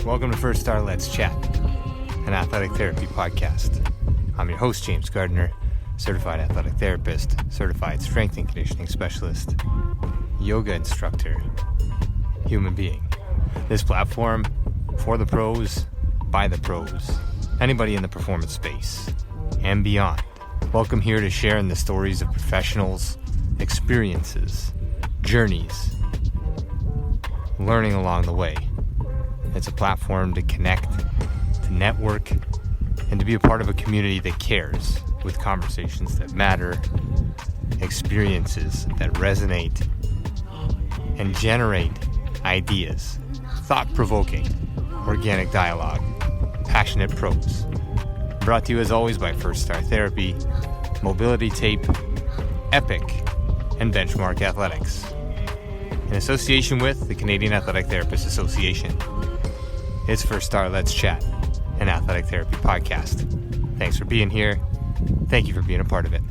Welcome to First Star Let's Chat, an athletic therapy podcast. I'm your host, James Gardner, certified athletic therapist, certified strength and conditioning specialist, yoga instructor, human being. This platform, for the pros, by the pros, anybody in the performance space, and beyond. Welcome here to share in the stories of professionals, experiences, journeys, learning along the way. It's a platform to connect, to network, and to be a part of a community that cares, with conversations that matter, experiences that resonate, and generate ideas, thought-provoking, organic dialogue, passionate pros. Brought to you as always by First Star Therapy, Mobility Tape, Epic, and Benchmark Athletics, in association with the Canadian Athletic Therapists Association. It's First Star Let's Chat, an athletic therapy podcast. Thanks for being here. Thank you for being a part of it.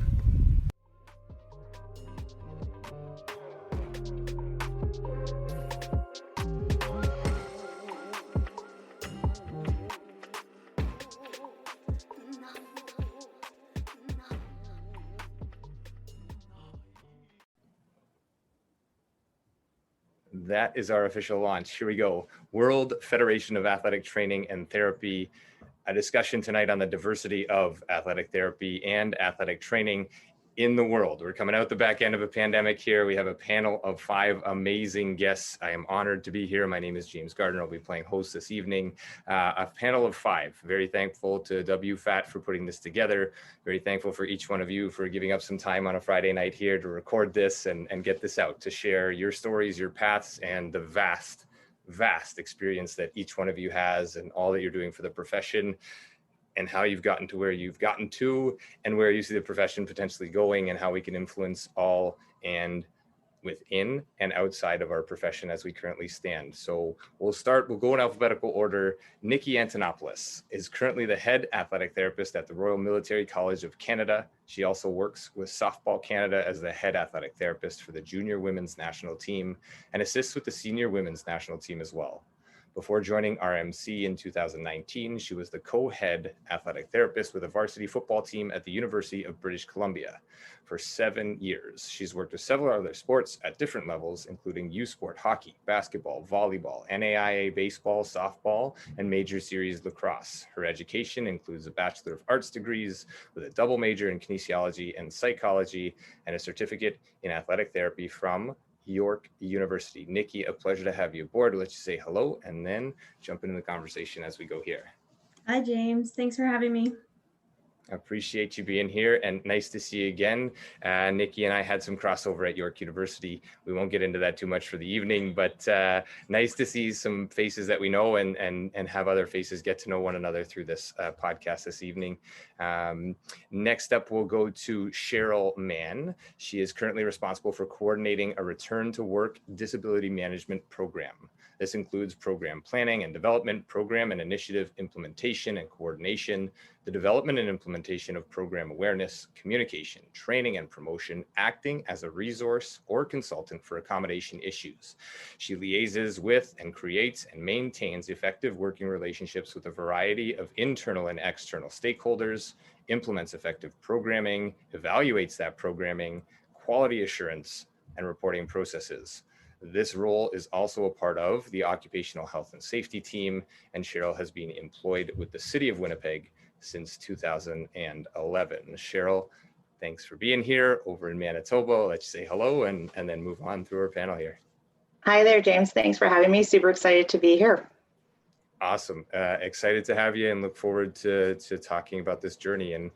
That is our official launch. Here we go. World Federation of Athletic Training and Therapy, a discussion tonight on the diversity of athletic therapy and athletic training in the world. We're coming out the back end of a pandemic here. We have a panel of 5 amazing guests. I am honored to be here. My name is James Gardner. I'll be playing host this evening. A panel of 5. Very thankful to WFATT for putting this together. Very thankful for each one of you for giving up some time on a Friday night here to record this and get this out, to share your stories, your paths, and the vast experience that each one of you has and all that you're doing for the profession, and how you've gotten to where you've gotten to and where you see the profession potentially going, and how we can influence all and within and outside of our profession as we currently stand. So we'll go in alphabetical order. Nikki Antonopoulos is currently the head athletic therapist at the Royal Military College of Canada. She also works with Softball Canada as the head athletic therapist for the junior women's national team and assists with the senior women's national team as well. Before joining RMC in 2019, she was the co-head athletic therapist with a varsity football team at the University of British Columbia for 7 years. She's worked with several other sports at different levels, including U Sport, hockey, basketball, volleyball, NAIA baseball, softball, and major series lacrosse. Her education includes a Bachelor of Arts degrees with a double major in kinesiology and psychology and a certificate in athletic therapy from York University. Nikki, a pleasure to have you aboard. We'll let you say hello and then jump into the conversation as we go here. Hi, James. Thanks for having me. I appreciate you being here and nice to see you again. Nikki and I had some crossover at York University. We won't get into that too much for the evening, but nice to see some faces that we know and have other faces get to know one another through this podcast this evening. Next up, we'll go to Cheryl Mann. She is currently responsible for coordinating a return to work disability management program. This includes program planning and development, program and initiative implementation and coordination, the development and implementation of program awareness, communication, training and promotion, acting as a resource or consultant for accommodation issues. She liaises with and creates and maintains effective working relationships with a variety of internal and external stakeholders, implements effective programming, evaluates that programming, quality assurance, and reporting processes. This role is also a part of the occupational health and safety team, and Cheryl has been employed with the City of Winnipeg since 2011. Cheryl, thanks for being here over in Manitoba. Let's say hello and then move on through our panel here. Hi there, James. Thanks for having me. Super excited to be here. Awesome. Excited to have you and look forward to talking about this journey and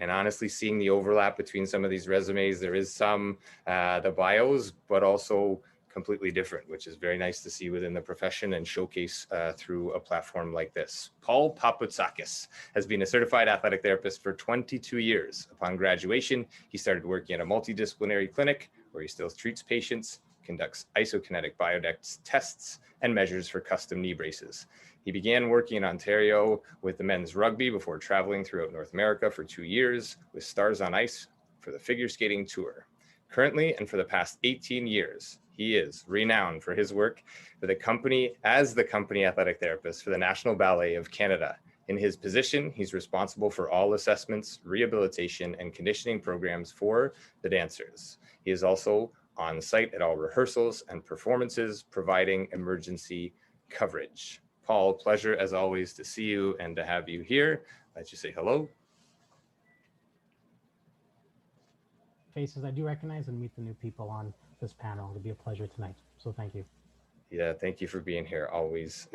honestly seeing the overlap between some of these resumes. There is some, the bios, but also completely different, which is very nice to see within the profession and showcase through a platform like this. Paul Papoutsakis has been a certified athletic therapist for 22 years. Upon graduation, he started working at a multidisciplinary clinic where he still treats patients, conducts isokinetic biodex tests, and measures for custom knee braces. He began working in Ontario with the men's rugby before traveling throughout North America for 2 years with Stars on Ice for the figure skating tour. Currently, and for the past 18 years, He is renowned for his work for the company as the company athletic therapist for the National Ballet of Canada. In his position, he's responsible for all assessments, rehabilitation, and conditioning programs for the dancers. He is also on site at all rehearsals and performances, providing emergency coverage. Paul, pleasure as always to see you and to have you here. Let you say hello. Faces I do recognize and meet the new people on this panel. It'll be a pleasure tonight. So thank you. Yeah, thank you for being here. Always,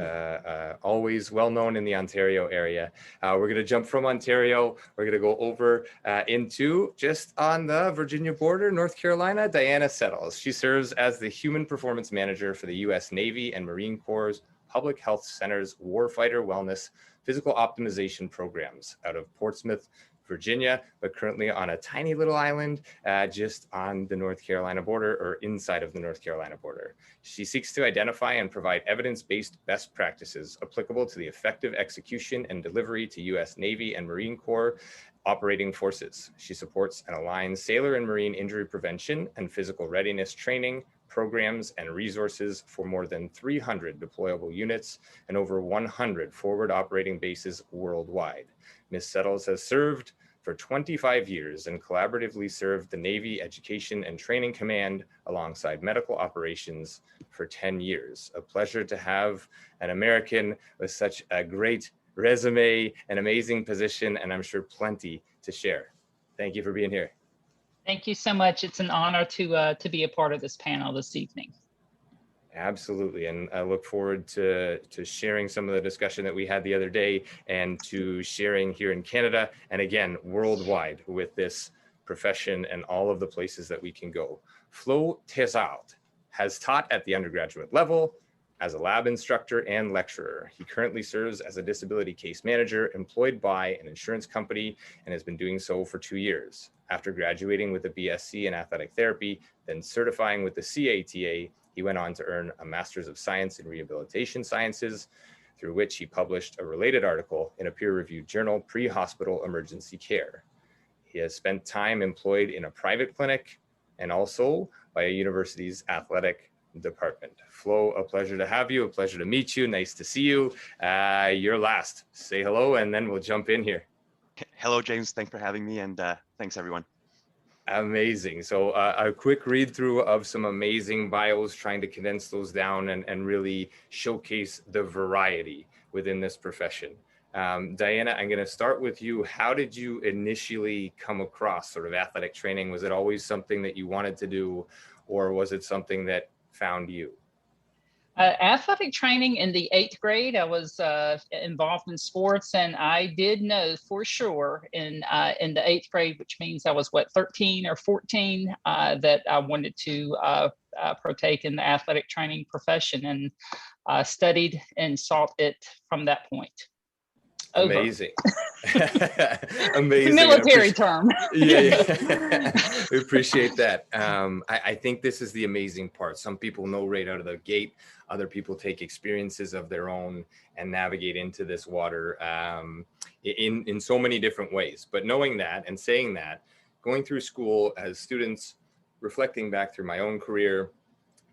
always well known in the Ontario area. We're going to jump from Ontario. We're going to go over into just on the Virginia border, North Carolina, Diana Settles. She serves as the Human Performance Manager for the U.S. Navy and Marine Corps Public Health Center's Warfighter Wellness Physical Optimization Programs out of Portsmouth, Virginia, but currently on a tiny little island just on the North Carolina border or inside of the North Carolina border. She seeks to identify and provide evidence-based best practices applicable to the effective execution and delivery to U.S. Navy and Marine Corps operating forces. She supports and aligns sailor and marine injury prevention and physical readiness training, programs, and resources for more than 300 deployable units and over 100 forward operating bases worldwide. Ms. Settles has served for 25 years and collaboratively served the Navy Education and Training Command alongside medical operations for 10 years. A pleasure to have an American with such a great resume, an amazing position, and I'm sure plenty to share. Thank you for being here. Thank you so much. It's an honor to be a part of this panel this evening. Absolutely, and I look forward to sharing some of the discussion that we had the other day and to sharing here in Canada and again worldwide with this profession and all of the places that we can go. Flo Thezard has taught at the undergraduate level as a lab instructor and lecturer. He currently serves as a disability case manager employed by an insurance company and has been doing so for 2 years. After graduating with a BSc in athletic therapy, then certifying with the CATA, he went on to earn a Master's of Science in Rehabilitation Sciences, through which he published a related article in a peer-reviewed journal, Pre-Hospital Emergency Care. He has spent time employed in a private clinic and also by a university's athletic department. Flo, a pleasure to have you, a pleasure to meet you, nice to see you. You're last. Say hello and then we'll jump in here. Hello, James. Thanks for having me, and thanks, everyone. Amazing. So a quick read through of some amazing bios, trying to condense those down and really showcase the variety within this profession. Diana, I'm going to start with you. How did you initially come across sort of athletic training? Was it always something that you wanted to do, or was it something that found you? Athletic training in the 8th grade, I was involved in sports, and I did know for sure in the 8th grade, which means I was 13 or 14, that I wanted to partake in the athletic training profession, and studied and sought it from that point. Amazing. Amazing. Military term. Yeah. We appreciate that. I think this is the amazing part. Some people know right out of the gate. Other people take experiences of their own and navigate into this water in so many different ways. But knowing that and saying that, going through school as students, reflecting back through my own career,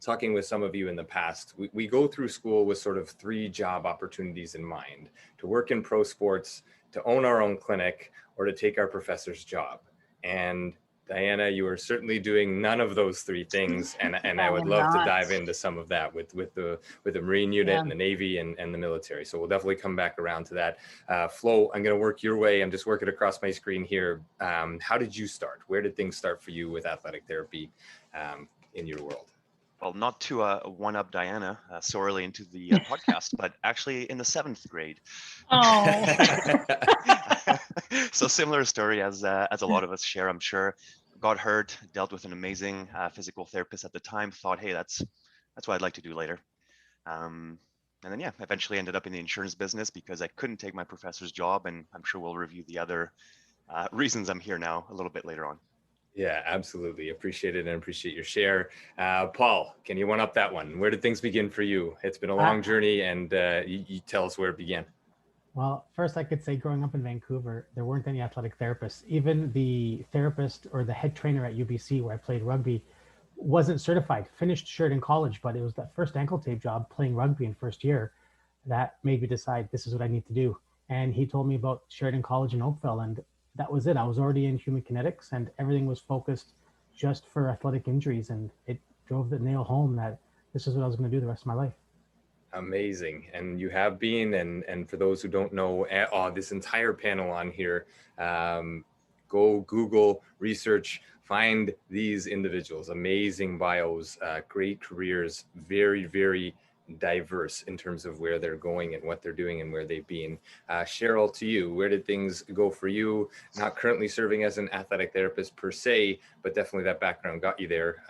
talking with some of you in the past, we go through school with sort of 3 job opportunities in mind: to work in pro sports, to own our own clinic, or to take our professor's job. And Diana, you are certainly doing none of those 3 things, and I would love to dive into some of that with the Marine unit and the Navy and the military. So we'll definitely come back around to that. Flo, I'm going to work your way. I'm just working across my screen here. How did you start? Where did things start for you with athletic therapy in your world? Well, not to one-up Diana so early into the podcast, but actually in the 7th grade. Oh. So similar story as a lot of us share, I'm sure. Got hurt, dealt with an amazing physical therapist at the time, thought, hey, that's what I'd like to do later. And then, yeah, eventually ended up in the insurance business because I couldn't take my professor's job, and I'm sure we'll review the other reasons I'm here now a little bit later on. Yeah, absolutely. Appreciate it and appreciate your share. Paul, can you one up that one? Where did things begin for you? It's been a long journey, and you tell us where it began. Well, first I could say growing up in Vancouver, there weren't any athletic therapists. Even the therapist or the head trainer at UBC where I played rugby wasn't certified, finished Sheridan College, but it was that first ankle tape job playing rugby in first year that made me decide this is what I need to do. And he told me about Sheridan College in Oakville, and that was it. I was already in human kinetics, and everything was focused just for athletic injuries, and it drove the nail home that this is what I was going to do the rest of my life. Amazing. And you have been, and for those who don't know, this entire panel on here, go Google, research, find these individuals, amazing bios, great careers, very, very diverse in terms of where they're going and what they're doing and where they've been. Cheryl, to you, where did things go for you? Not currently serving as an athletic therapist per se, but definitely that background got you there.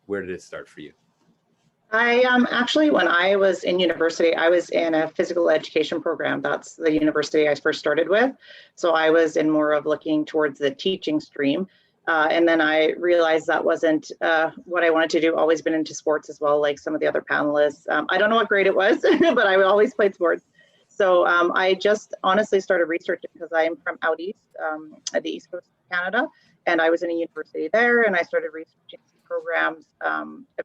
Where did it start for you? I actually, when I was in university, I was in a physical education program. That's the university I first started with. So I was in more of looking towards the teaching stream. And then I realized that wasn't what I wanted to do. Always been into sports as well, like some of the other panelists. I don't know what grade it was, but I always played sports. So I just honestly started researching because I'm from out east, at the east coast of Canada. And I was in a university there, and I started researching programs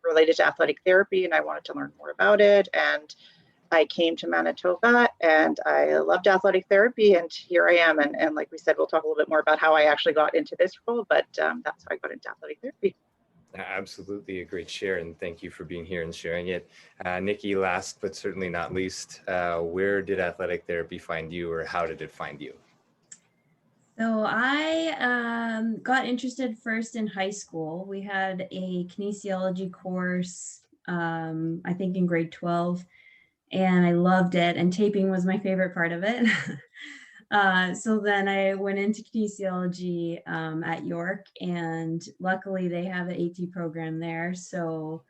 related to athletic therapy, and I wanted to learn more about it. And I came to Manitoba, and I loved athletic therapy, and here I am. And like we said, we'll talk a little bit more about how I actually got into this role, but that's how I got into athletic therapy. Absolutely a great share, and thank you for being here and sharing it. Nikki, last but certainly not least, where did athletic therapy find you, or how did it find you? So I got interested first in high school. We had a kinesiology course, I think in grade 12, and I loved it. And taping was my favorite part of it. So then I went into kinesiology at York, and luckily they have an AT program there. So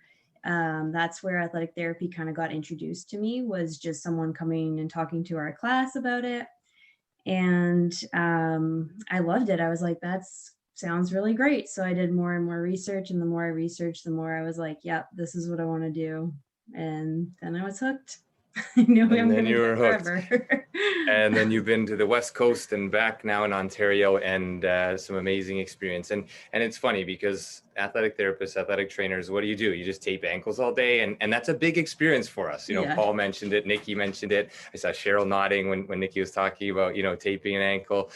that's where athletic therapy kind of got introduced to me, was just someone coming and talking to our class about it. And I loved it. I was like, that sounds really great. So I did more and more research, and the more I researched, the more I was like, yep, this is what I want to do. And then I was hooked. I knew I'm going to do it forever. And then you've been to the West Coast and back now in Ontario, and some amazing experience. And it's funny because athletic therapists, athletic trainers, what do? You just tape ankles all day. And that's a big experience for us. You know, yeah. Paul mentioned it, Nikki mentioned it. I saw Cheryl nodding when Nikki was talking about, taping an ankle.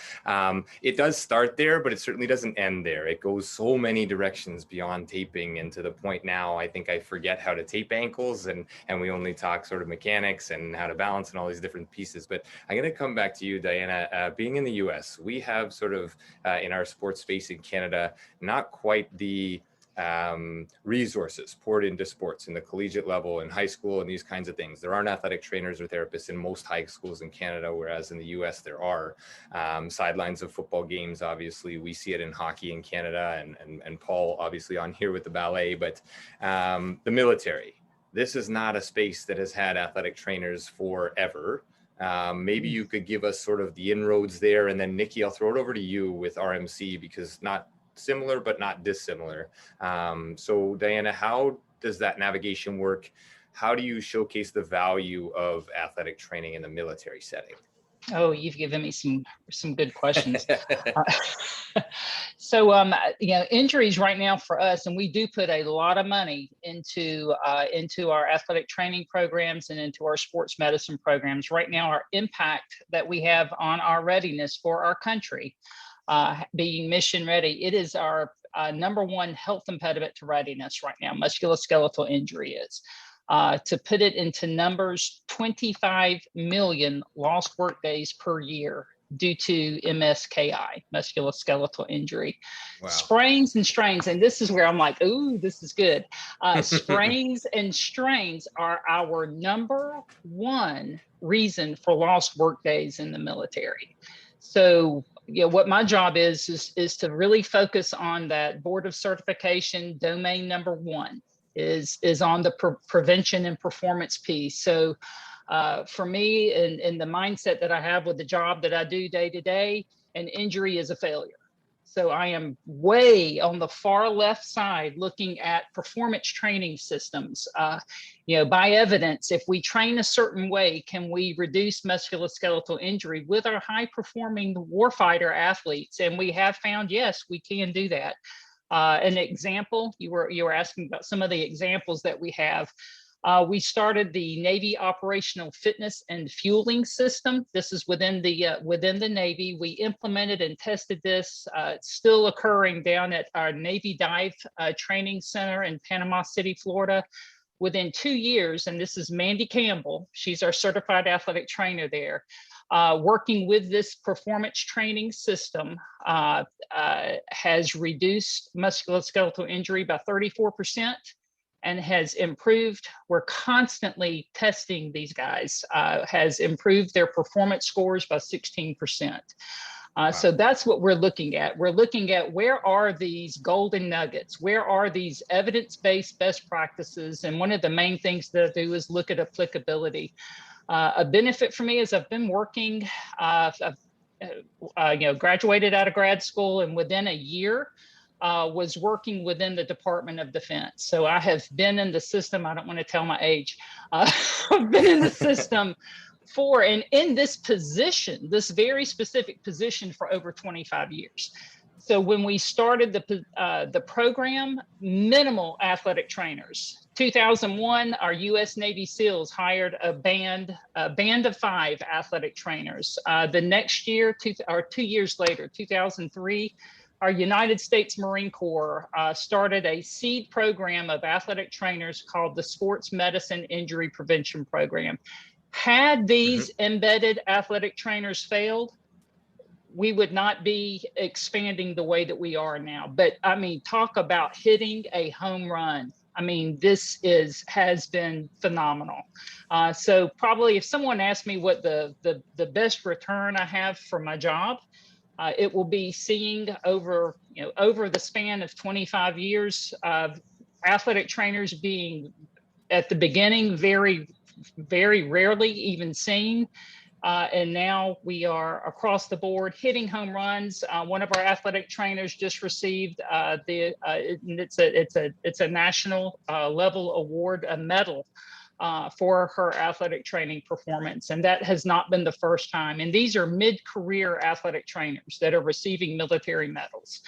It does start there, but it certainly doesn't end there. It goes so many directions beyond taping, and to the point now, I think I forget how to tape ankles, and we only talk sort of mechanics and how to balance and all these different pieces. But I'm going to come back to you, Diana. Being in the US, we have sort of in our sports space in Canada, not quite the resources poured into sports in the collegiate level in high school and these kinds of things. There aren't athletic trainers or therapists in most high schools in Canada, whereas in the US there are. Sidelines of football games, obviously we see it in hockey in Canada, and Paul obviously on here with the ballet, but the military, this is not a space that has had athletic trainers forever. Maybe you could give us sort of the inroads there, and then Nikki, I'll throw it over to you with RMC, because not similar, but not dissimilar. So Diana, how does that navigation work? How do you showcase the value of athletic training in the military setting? Oh, you've given me some good questions. So, injuries right now for us, and we do put a lot of money into our athletic training programs and into our sports medicine programs. Right now, our impact that we have on our readiness for our country, being mission ready, it is our number one health impediment to readiness right now. Musculoskeletal injury is. To put it into numbers, 25 million lost work days per year due to MSKI, musculoskeletal injury. Wow. Sprains and strains, and this is where I'm like, ooh, this is good. Sprains and strains are our number one reason for lost work days in the military. So, what my job is to really focus on that board of certification. Domain number one is on the prevention and performance piece. So for me, and the mindset that I have with the job that I do day to day, an injury is a failure. So I am way on the far left side looking at performance training systems. By evidence, if we train a certain way, can we reduce musculoskeletal injury with our high performing warfighter athletes? And we have found, yes, we can do that. An example, you were asking about some of the examples that we have. We started the Navy Operational Fitness and Fueling System. This is within the Navy. We implemented and tested this. It's still occurring down at our Navy Dive Training Center in Panama City, Florida. Within 2 years, and this is Mandy Campbell, she's our certified athletic trainer there, working with this performance training system has reduced musculoskeletal injury by 34%. And has improved, we're constantly testing these guys, has improved their performance scores by 16%. Wow. So that's what we're looking at. We're looking at where are these golden nuggets? Where are these evidence-based best practices? And one of the main things that I do is look at applicability. A benefit for me is I've been working, I've graduated out of grad school, and within a year, was working within the Department of Defense. So I have been in the system, I don't want to tell my age, I've been in the system and in this position, this very specific position for over 25 years. So when we started the program, minimal athletic trainers. 2001, our U.S. Navy SEALs hired a band of 5 athletic trainers. The next year, 2 years later, 2003, our United States Marine Corps started a seed program of athletic trainers called the Sports Medicine Injury Prevention Program. Had these embedded athletic trainers failed, we would not be expanding the way that we are now. But I mean, talk about hitting a home run. I mean, this has been phenomenal. So probably if someone asked me what the best return I have for my job, it will be seeing over the span of 25 years of athletic trainers being at the beginning very, very rarely even seen. And now we are across the board hitting home runs. One of our athletic trainers just received it's a national level award, a medal for her athletic training performance. And that has not been the first time. And these are mid-career athletic trainers that are receiving military medals.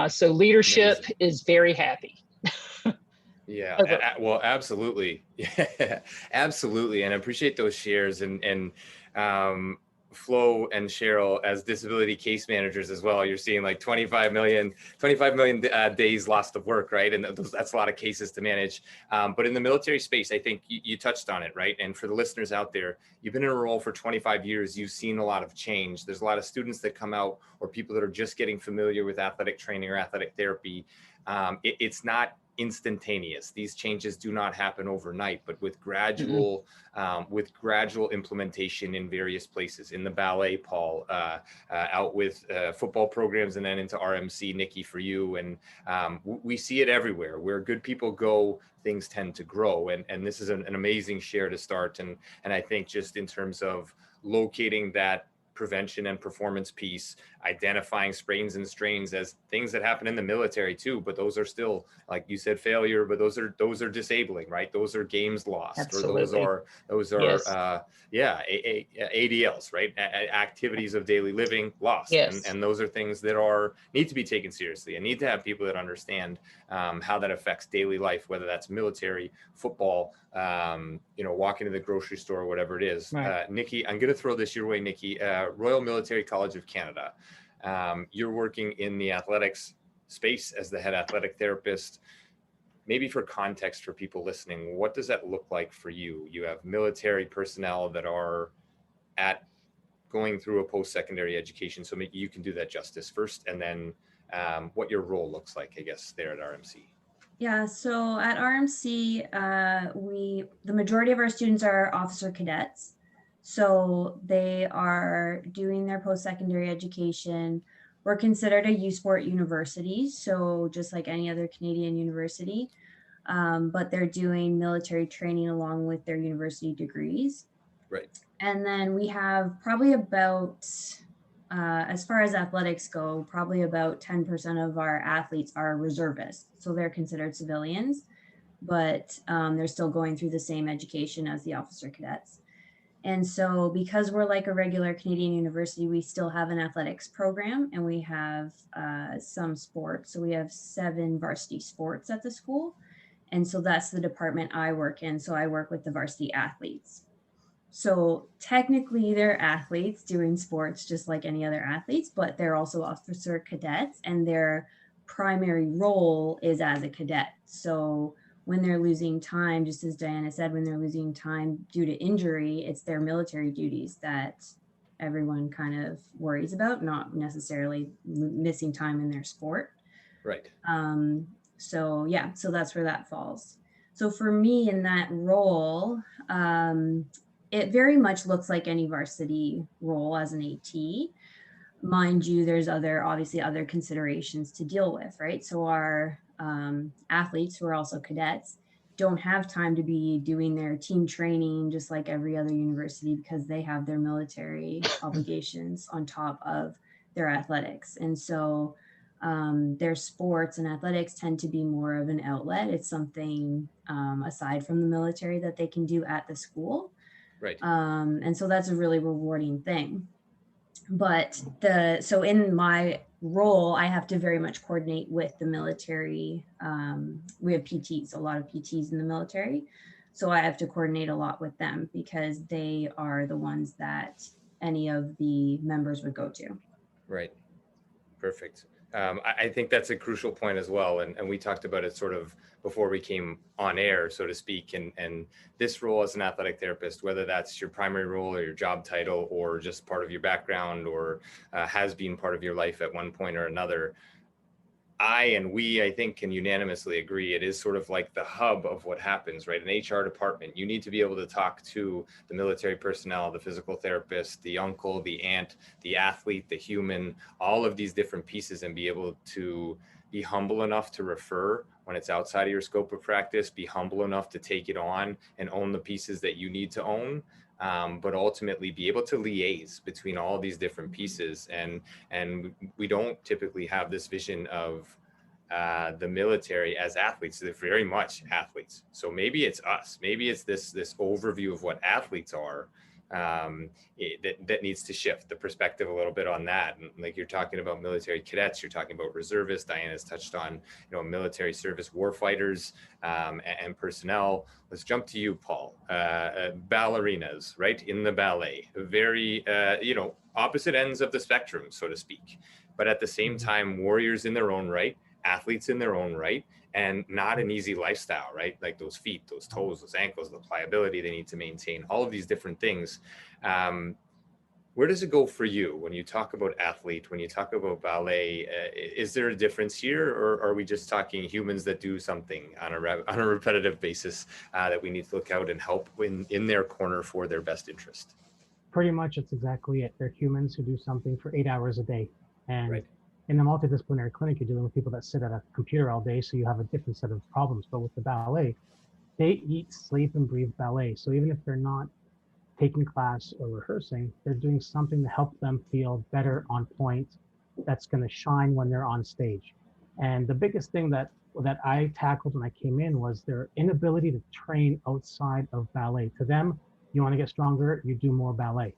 So leadership Amazing. Is very happy. Yeah, well, absolutely. Yeah, absolutely. And I appreciate those shares and Flo and Cheryl as disability case managers as well. You're seeing like 25 million days lost of work, right? And that's a lot of cases to manage. But in the military space, I think you touched on it, right? And for the listeners out there, you've been in a role for 25 years. You've seen a lot of change. There's a lot of students that come out or people that are just getting familiar with athletic training or athletic therapy. It's not instantaneous. These changes do not happen overnight, but with gradual implementation in various places, in the ballet, Paul, out with football programs, and then into RMC, Nikki, for you. And we see it everywhere. Where good people go, things tend to grow. And this is an amazing share to start. And I think just in terms of locating that prevention and performance piece, identifying sprains and strains as things that happen in the military too, but those are still, like you said, failure, but those are disabling, right? Those are games lost. Absolutely. Or those are yes. ADLs, right? Activities of daily living lost. Yes. And those are things that need to be taken seriously and need to have people that understand how that affects daily life, whether that's military, football, walking to the grocery store, whatever it is. Right. Nikki, I'm going to throw this your way, Nikki. Royal Military College of Canada. You're working in the athletics space as the head athletic therapist. Maybe for context for people listening, what does that look like for you? You have military personnel that are going through a post-secondary education. So maybe you can do that justice first, and then what your role looks like, I guess, there at RMC. Yeah, so at RMC, the majority of our students are officer cadets. So they are doing their post-secondary education. We're considered a U-Sport university, so just like any other Canadian university, but they're doing military training along with their university degrees. Right. And then we have probably about, as far as athletics go, probably about 10% of our athletes are reservists. So they're considered civilians, but they're still going through the same education as the officer cadets. And so because we're like a regular Canadian university, we still have an athletics program and we have some sports. So we have 7 varsity sports at the school. And so that's the department I work in. So I work with the varsity athletes. So technically they're athletes doing sports just like any other athletes, but they're also officer cadets and their primary role is as a cadet. So when they're losing time, just as Diana said, when they're losing time due to injury, it's their military duties that everyone kind of worries about, not necessarily missing time in their sport. Right. So yeah, so that's where that falls. So for me in that role, it very much looks like any varsity role as an AT. Mind you, there's obviously other considerations to deal with, right? So our athletes, who are also cadets, don't have time to be doing their team training just like every other university because they have their military obligations on top of their athletics. And so their sports and athletics tend to be more of an outlet. It's something aside from the military that they can do at the school. Right. And so that's a really rewarding thing. But so in my role, I have to very much coordinate with the military. We have PTs, a lot of PTs in the military. So I have to coordinate a lot with them because they are the ones that any of the members would go to. Right. Perfect. I think that's a crucial point as well. And we talked about it sort of before we came on air, so to speak. And this role as an athletic therapist, whether that's your primary role or your job title or just part of your background or has been part of your life at one point or another, I think can unanimously agree it is sort of like the hub of what happens, right? An HR department, you need to be able to talk to the military personnel, the physical therapist, the uncle, the aunt, the athlete, the human, all of these different pieces, and be able to be humble enough to refer when it's outside of your scope of practice, be humble enough to take it on and own the pieces that you need to own. But ultimately be able to liaise between all these different pieces. And we don't typically have this vision of the military as athletes. They're very much athletes. So maybe it's us, maybe it's this overview of what athletes are that needs to shift the perspective a little bit on that. And like you're talking about military cadets, you're talking about reservists. Diana's touched on, military service warfighters and personnel. Let's jump to you, Paul. Ballerinas, right, in the ballet, very opposite ends of the spectrum, so to speak, but at the same time, warriors in their own right, athletes in their own right, and not an easy lifestyle, right? Like those feet, those toes, those ankles, the pliability they need to maintain, all of these different things. Where does it go for you when you talk about athlete, when you talk about ballet? Is there a difference here, or are we just talking humans that do something on a repetitive basis that we need to look out and help in their corner for their best interest? Pretty much, it's exactly it. They're humans who do something for 8 hours a day. And right. In a multidisciplinary clinic, you're dealing with people that sit at a computer all day, so you have a different set of problems. But with the ballet, they eat, sleep, and breathe ballet. So even if they're not taking class or rehearsing, they're doing something to help them feel better, on point, that's going to shine when they're on stage. And the biggest thing that I tackled when I came in was their inability to train outside of ballet. To them, you want to get stronger, you do more ballet.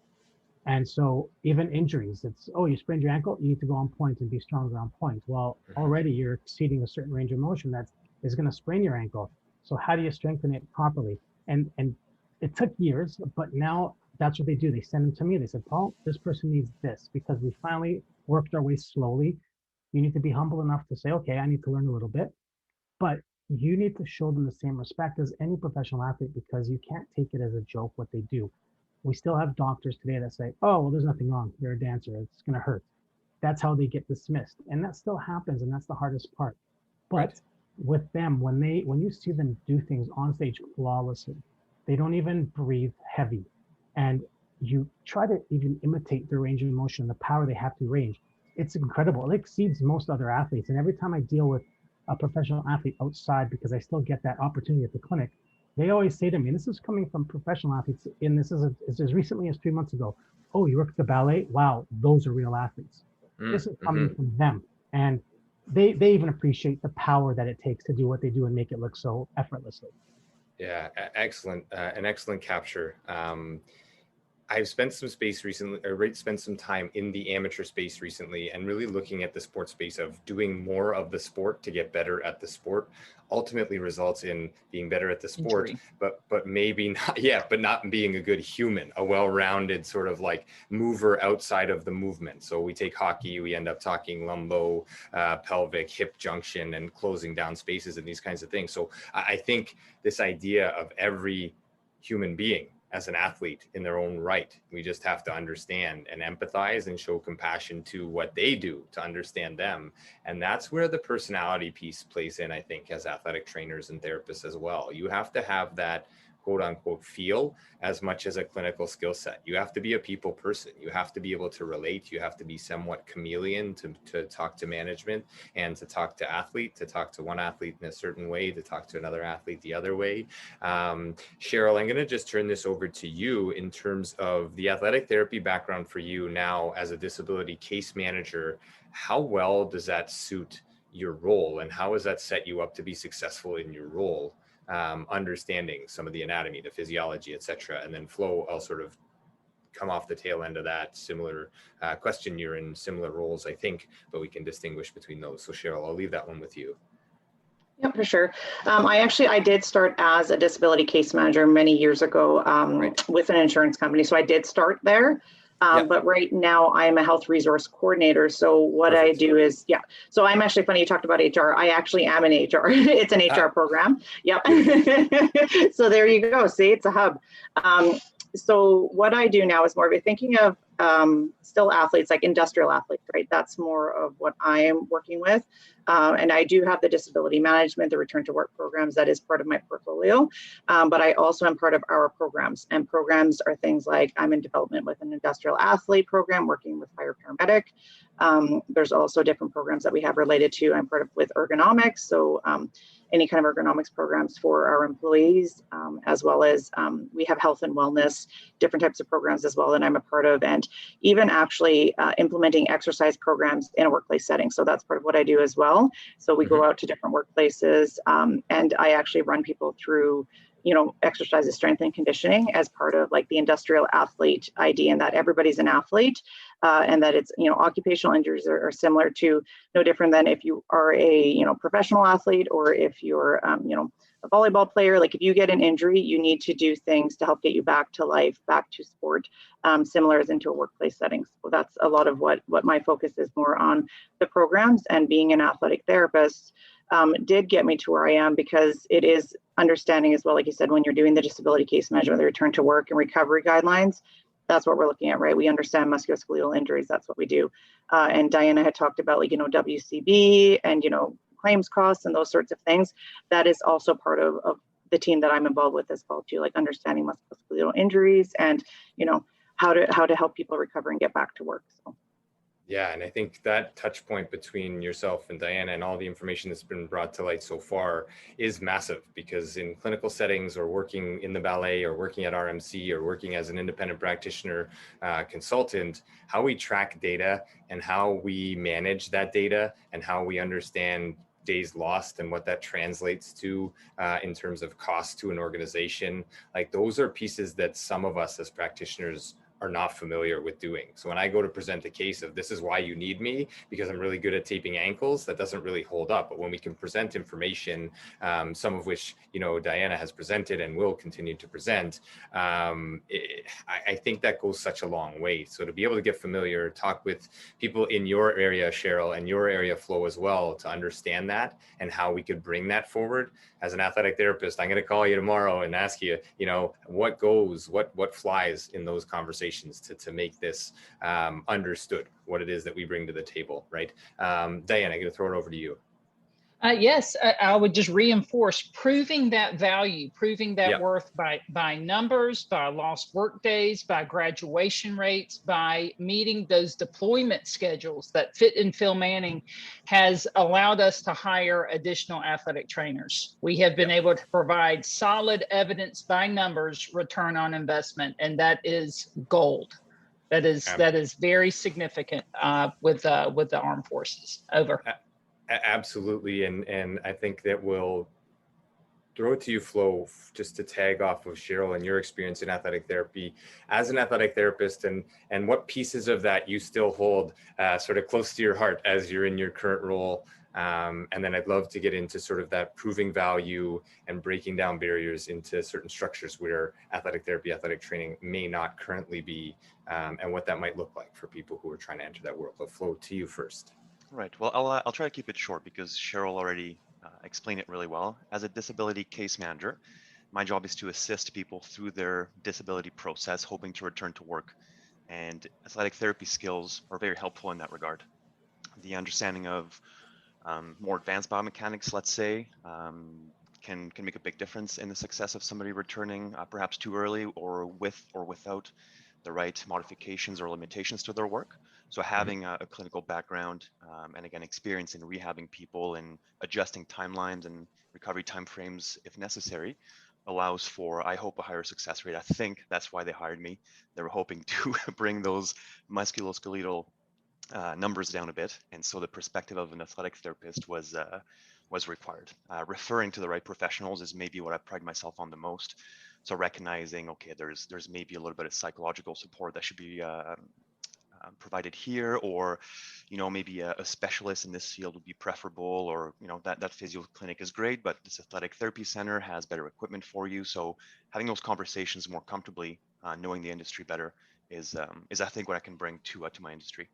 And so even injuries, it's, oh, you sprained your ankle, you need to go on point and be stronger on point. Well, already you're exceeding a certain range of motion that is going to sprain your ankle. So how do you strengthen it properly? And it took years, but now that's what they do. They send them to me. They said, Paul, this person needs this, because we finally worked our way slowly. You need to be humble enough to say, okay, I need to learn a little bit, but you need to show them the same respect as any professional athlete, because you can't take it as a joke what they do. We still have doctors today that say, oh, well, there's nothing wrong. You're a dancer. It's going to hurt. That's how they get dismissed. And that still happens. And that's the hardest part. But right. With them, when you see them do things on stage flawlessly, they don't even breathe heavy. And you try to even imitate their range of motion, the power they have to range. It's incredible. It exceeds most other athletes. And every time I deal with a professional athlete outside, because I still get that opportunity at the clinic, they always say to me, and this is coming from professional athletes, and this is as recently as 3 months ago, oh, you work at the ballet? Wow, those are real athletes. This is coming from them. And they even appreciate the power that it takes to do what they do and make it look so effortlessly. Yeah, excellent. An excellent capture. I've spent some space recently, or spent some time in the amateur space recently, and really looking at the sports space of doing more of the sport to get better at the sport ultimately results in being better at the sport, Injury. but maybe not, yeah, but not being a good human, a well-rounded sort of like mover outside of the movement. So we take hockey, we end up talking lumbo, pelvic, hip junction, and closing down spaces and these kinds of things. So I think this idea of every human being as an athlete in their own right, we just have to understand and empathize and show compassion to what they do to understand them. And that's where the personality piece plays in, I think, as athletic trainers and therapists as well. You have to have that quote unquote feel as much as a clinical skill set. You have to be a people person. You have to be able to relate. You have to be somewhat chameleon to talk to management and to talk to athlete, to talk to one athlete in a certain way, to talk to another athlete the other way. Cheryl, I'm going to just turn this over to you in terms of the athletic therapy background for you now as a disability case manager. How well does that suit your role, and how does that set you up to be successful in your role? Understanding some of the anatomy, the physiology, et cetera. And then Flo, I'll sort of come off the tail end of that similar question. You're in similar roles, I think, but we can distinguish between those. So Cheryl, I'll leave that one with you. Yeah, for sure. I did start as a disability case manager many years ago with an insurance company. So I did start there. But right now I'm a health resource coordinator. So what I do is, so I'm actually, funny you talked about HR. I actually am in HR. It's an HR program. Yep. So there you go. See, it's a hub. So what I do now is more of a thinking of still athletes, like industrial athletes, right? That's more of what I am working with. And I do have the disability management, the return to work programs, that is part of my portfolio. But I also am part of our programs, and programs are things like I'm in development with an industrial athlete program, working with fire paramedic. There's also different programs that we have related to, I'm part of with ergonomics. So any kind of ergonomics programs for our employees, as well as we have health and wellness, different types of programs as well that I'm a part of, and even actually implementing exercise programs in a workplace setting. So that's part of what I do as well. So we go out to different workplaces, and I actually run people through, exercises, strength and conditioning as part of like the industrial athlete ID, and that everybody's an athlete, and that it's, occupational injuries are similar to, no different than if you are a, professional athlete, or if you're, a volleyball player. Like if you get an injury, you need to do things to help get you back to life, back to sport, similar as into a workplace setting. So that's a lot of what my focus is more on the programs, and being an athletic therapist did get me to where I am, because it is understanding as well, like you said, when you're doing the disability case management, the return to work and recovery guidelines, that's what we're looking at, right? We understand musculoskeletal injuries, that's what we do. And Diana had talked about, like, WCB and, claims costs and those sorts of things. That is also part of the team that I'm involved with as well too, like understanding musculoskeletal injuries and, how to help people recover and get back to work. So. Yeah, and I think that touch point between yourself and Diana and all the information that's been brought to light so far is massive, because in clinical settings, or working in the ballet, or working at RMC, or working as an independent practitioner consultant, how we track data and how we manage that data and how we understand days lost and what that translates to in terms of cost to an organization, like those are pieces that some of us as practitioners are not familiar with doing. So when I go to present a case of this is why you need me, because I'm really good at taping ankles, that doesn't really hold up. But when we can present information, some of which, Diana has presented and will continue to present, I think that goes such a long way. So to be able to get familiar, talk with people in your area, Cheryl, and your area, Flo, as well, to understand that and how we could bring that forward. As an athletic therapist, I'm going to call you tomorrow and ask you, what goes, what flies in those conversations to make this understood, what it is that we bring to the table, right? Diana, I'm going to throw it over to you. Yes, I would just reinforce proving that value, proving that worth by numbers, by lost work days, by graduation rates, by meeting those deployment schedules that Fit and Phil Manning has allowed us to hire additional athletic trainers. We have been able to provide solid evidence by numbers, return on investment, and that is gold. That is very significant with the armed forces. Over. Absolutely, and I think that will throw it to you, Flo, just to tag off of Cheryl and your experience in athletic therapy as an athletic therapist, and what pieces of that you still hold sort of close to your heart as you're in your current role. And then I'd love to get into sort of that proving value and breaking down barriers into certain structures where athletic therapy, athletic training may not currently be, and what that might look like for people who are trying to enter that world. But Flo, to you first. Right. Well, I'll try to keep it short because Cheryl already explained it really well. As a disability case manager, my job is to assist people through their disability process, hoping to return to work. And athletic therapy skills are very helpful in that regard. The understanding of more advanced biomechanics, let's say, can make a big difference in the success of somebody returning perhaps too early or with or without the right modifications or limitations to their work. So having a clinical background and again, experience in rehabbing people and adjusting timelines and recovery timeframes if necessary allows for, I hope, a higher success rate. I think that's why they hired me. They were hoping to bring those musculoskeletal numbers down a bit. And so the perspective of an athletic therapist was required. Referring to the right professionals is maybe what I pride myself on the most. So recognizing, okay, there's maybe a little bit of psychological support that should be provided here, or maybe a specialist in this field would be preferable, or that physio clinic is great, but this athletic therapy center has better equipment for you. So having those conversations more comfortably, knowing the industry better is I think what I can bring to my industry.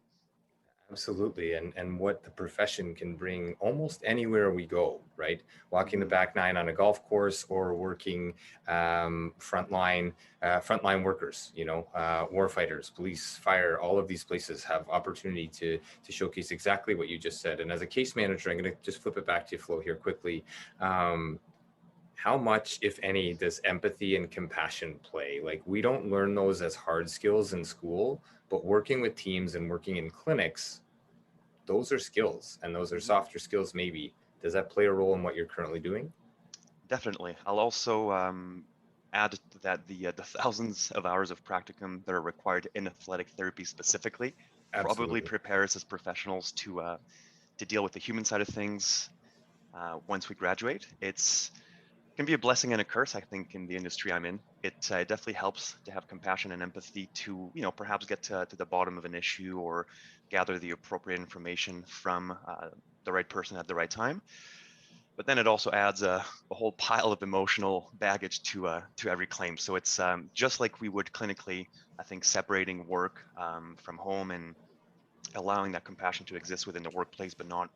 Absolutely, and what the profession can bring almost anywhere we go, right? Walking the back nine on a golf course, or working frontline workers, warfighters, police, fire. All of these places have opportunity to showcase exactly what you just said. And as a case manager, I'm going to just flip it back to you, Flo, here quickly. How much, if any, does empathy and compassion play? Like, we don't learn those as hard skills in school, but working with teams and working in clinics, those are skills, and those are softer skills maybe. Does that play a role in what you're currently doing? Definitely. I'll also add that the thousands of hours of practicum that are required in athletic therapy specifically probably prepare us as professionals to deal with the human side of things once we graduate. It can be a blessing and a curse, I think, in the industry I'm in. It definitely helps to have compassion and empathy to, perhaps get to the bottom of an issue or gather the appropriate information from the right person at the right time. But then it also adds a whole pile of emotional baggage to every claim. So it's just like we would clinically, I think, separating work from home and allowing that compassion to exist within the workplace, but not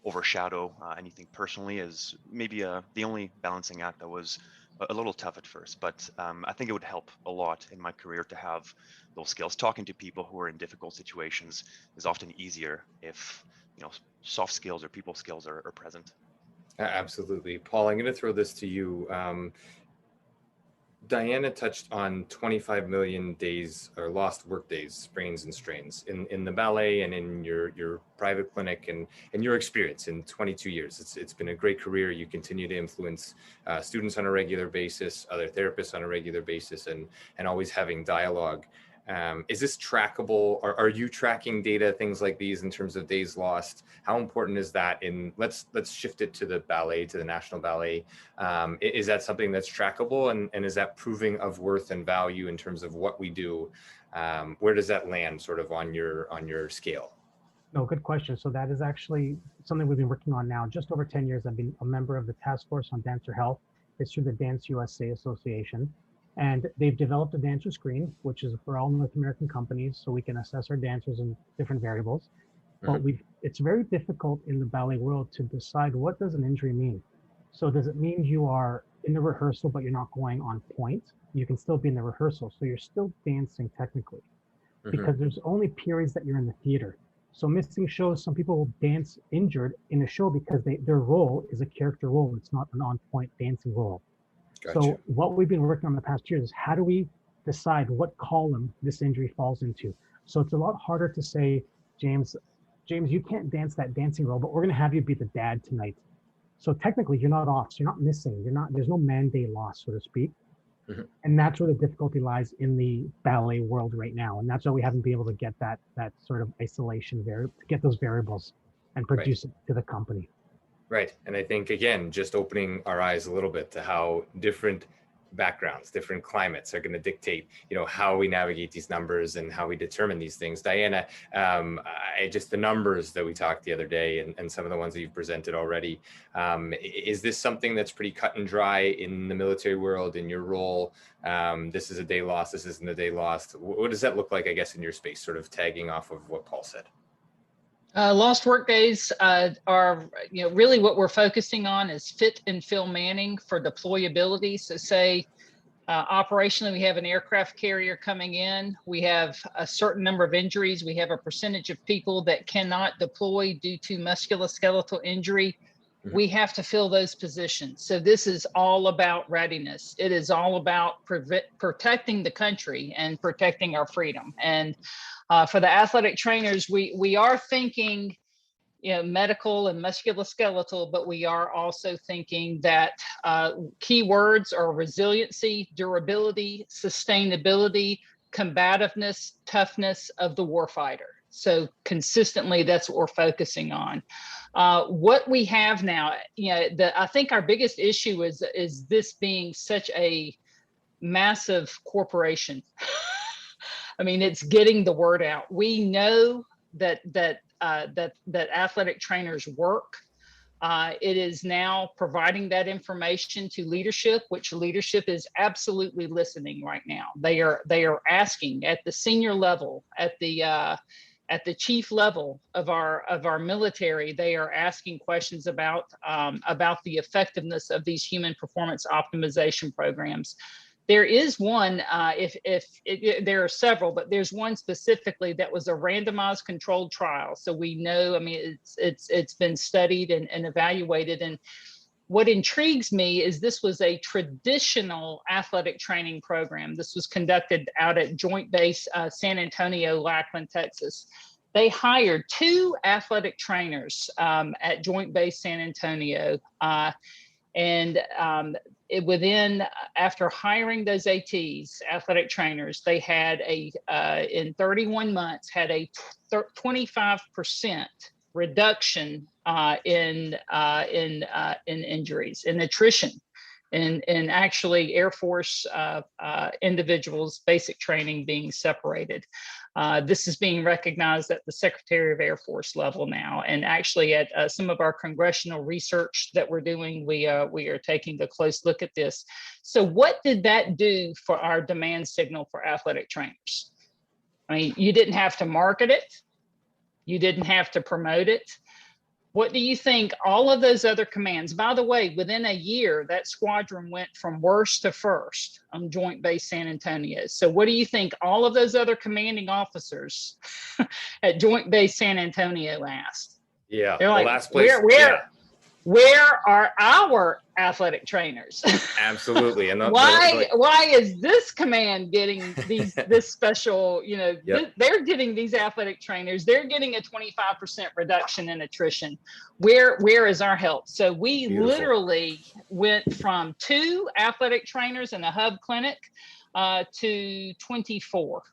overshadow anything personally, is maybe the only balancing act that was a little tough at first. But I think it would help a lot in my career to have those skills. Talking to people who are in difficult situations is often easier if soft skills or people skills are present. Absolutely. Paul, I'm going to throw this to you. Diana touched on 25 million days or lost work days, sprains and strains in the ballet and in your private clinic and your experience in 22 years. It's been a great career. You continue to influence students on a regular basis, other therapists on a regular basis, and always having dialogue. Is this trackable? Are you tracking data, things like these in terms of days lost? How important is that let's shift it to the ballet, to the National Ballet. Is that something that's trackable, and is that proving of worth and value in terms of what we do? Where does that land sort of on your scale? No, good question. So that is actually something we've been working on now. Just over 10 years, I've been a member of the Task Force on Dancer Health. It's through the Dance USA Association. And they've developed a dancer screen, which is for all North American companies, so we can assess our dancers in different variables. But it's very difficult in the ballet world to decide, what does an injury mean? So does it mean you are in the rehearsal, but you're not going on point? You can still be in the rehearsal, so you're still dancing technically, because there's only periods that you're in the theater. So missing shows, some people will dance injured in a show because their role is a character role. It's not an on-point dancing role. Gotcha. So what we've been working on the past years is, how do we decide what column this injury falls into? So it's a lot harder to say, James, you can't dance that dancing role, but we're going to have you be the dad tonight. So technically you're not off, so you're not missing. There's no man-day loss, so to speak. And that's where the difficulty lies in the ballet world right now. And that's why we haven't been able to get that sort of isolation to get those variables and produce it to the company. Right. And I think, again, just opening our eyes a little bit to how different backgrounds, different climates are going to dictate, how we navigate these numbers and how we determine these things. Diana, just the numbers that we talked the other day and some of the ones that you've presented already, is this something that's pretty cut and dry in the military world, in your role? This is a day lost, this isn't a day lost. What does that look like, I guess, in your space, sort of tagging off of what Paul said? Lost work days are, really what we're focusing on is fit and fill manning for deployability. So say operationally, we have an aircraft carrier coming in. We have a certain number of injuries. We have a percentage of people that cannot deploy due to musculoskeletal injury. We have to fill those positions. So this is all about readiness. It is all about protecting the country and protecting our freedom. And for the athletic trainers, we are thinking, medical and musculoskeletal, but we are also thinking that key words are resiliency, durability, sustainability, combativeness, toughness of the warfighter. So consistently, that's what we're focusing on. What we have now, I think our biggest issue is this being such a massive corporation. I mean, it's getting the word out. We know that athletic trainers work. It is now providing that information to leadership, which leadership is absolutely listening right now. They are asking at the senior level, at the chief level of our military. They are asking questions about the effectiveness of these human performance optimization programs. There is one, there are several, but there's one specifically that was a randomized controlled trial. So we know, I mean, it's been studied and evaluated. And what intrigues me is this was a traditional athletic training program. This was conducted out at Joint Base San Antonio, Lackland, Texas. They hired 2 athletic trainers at Joint Base San Antonio. After hiring those ATs, athletic trainers, they had in 31 months, had a 25% reduction in injuries, in attrition, and actually Air Force individuals, basic training being separated. This is being recognized at the Secretary of Air Force level now, and actually at some of our congressional research that we're doing, we are taking a close look at this. So what did that do for our demand signal for athletic trainers? I mean, you didn't have to market it. You didn't have to promote it. What do you think all of those other commands, by the way, within a year, that squadron went from worst to first on Joint Base San Antonio. So what do you think all of those other commanding officers at Joint Base San Antonio asked? Yeah, they're like, the last place, where are our athletic trainers? Absolutely. And why is this command getting this special, Yep. They're getting these athletic trainers, they're getting a 25% reduction in attrition. Where is our help? So we Beautiful. Literally went from 2 athletic trainers in a hub clinic to 24.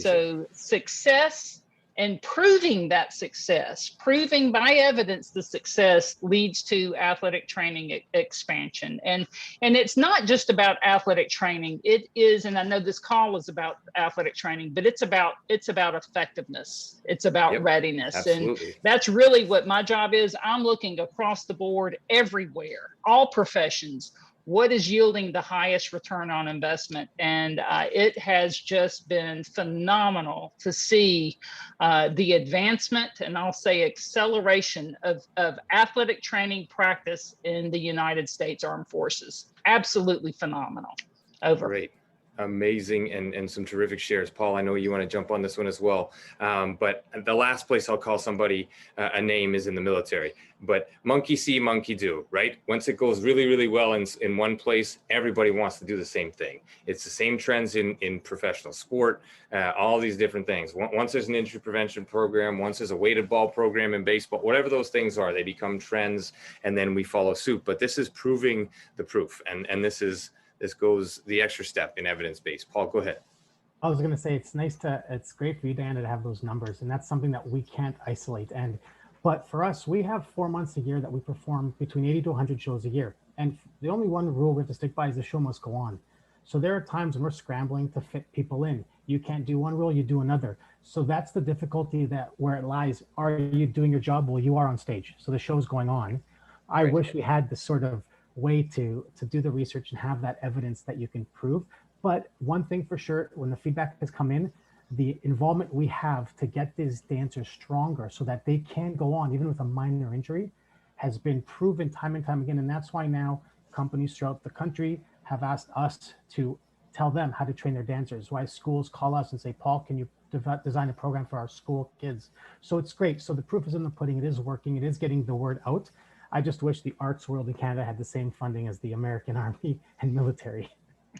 So success, and proving that success, proving by evidence the success leads to athletic training expansion. And it's not just about athletic training. It is, and I know this call is about athletic training, but it's about effectiveness. It's about readiness. Absolutely. And that's really what my job is. I'm looking across the board everywhere, all professions. What is yielding the highest return on investment? And it has just been phenomenal to see the advancement, and I'll say acceleration of athletic training practice in the United States Armed Forces. Absolutely phenomenal. Over. Great. Amazing, and some terrific shares. Paul, I know you want to jump on this one as well. But the last place I'll call somebody a name is in the military. But monkey see, monkey do, right? Once it goes really, really well in one place, everybody wants to do the same thing. It's the same trends in professional sport, all these different things. Once there's an injury prevention program, once there's a weighted ball program in baseball, whatever those things are, they become trends, and then we follow suit. But this is proving the proof, and this goes the extra step in evidence-based. Paul, go ahead. I was going to say, it's great for you, Diana, to have those numbers, and that's something that we can't isolate. And But for us, we have 4 months a year that we perform between 80 to 100 shows a year. And the only one rule we have to stick by is the show must go on. So there are times when we're scrambling to fit people in. You can't do one rule, you do another. So that's the difficulty that where it lies. Are you doing your job? Well, you are on stage. So the show's going on. I Right. wish we had this sort of way to do the research and have that evidence that you can prove. But one thing for sure, when the feedback has come in, the involvement we have to get these dancers stronger so that they can go on even with a minor injury has been proven time and time again. And that's why now companies throughout the country have asked us to tell them how to train their dancers. Why schools call us and say, Paul, can you design a program for our school kids? So it's great. So the proof is in the pudding. It is working. It is getting the word out. I just wish the arts world in Canada had the same funding as the American Army and military.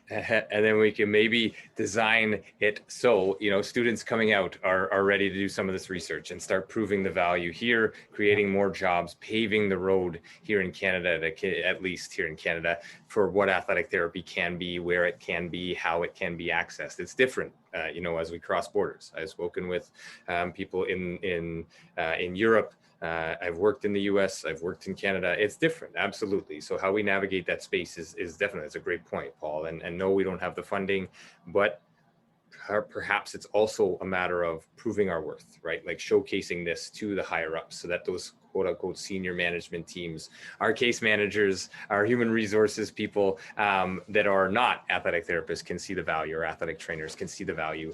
And then we can maybe design it so, students coming out are ready to do some of this research and start proving the value here, creating more jobs, paving the road here in Canada, at least here in Canada, for what athletic therapy can be, where it can be, how it can be accessed. It's different, as we cross borders. I've spoken with people in Europe. I've worked in the US, I've worked in Canada. It's different, absolutely. So how we navigate that space is definitely, that's a great point, Paul. And no, we don't have the funding, but perhaps it's also a matter of proving our worth, right? Like showcasing this to the higher ups so that those quote unquote senior management teams, our case managers, our human resources people that are not athletic therapists can see the value, or athletic trainers can see the value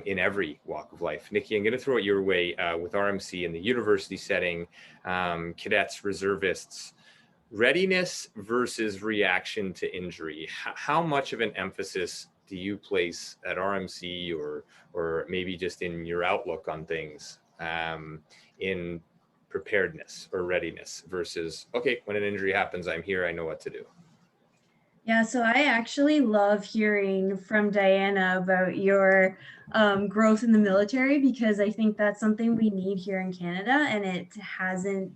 in every walk of life. Nikki, I'm going to throw it your way with RMC in the university setting, cadets, reservists, readiness versus reaction to injury. How much of an emphasis do you place at RMC or maybe just in your outlook on things in preparedness or readiness versus, okay, when an injury happens, I'm here, I know what to do? Yeah, so I actually love hearing from Diana about your growth in the military, because I think that's something we need here in Canada and it hasn't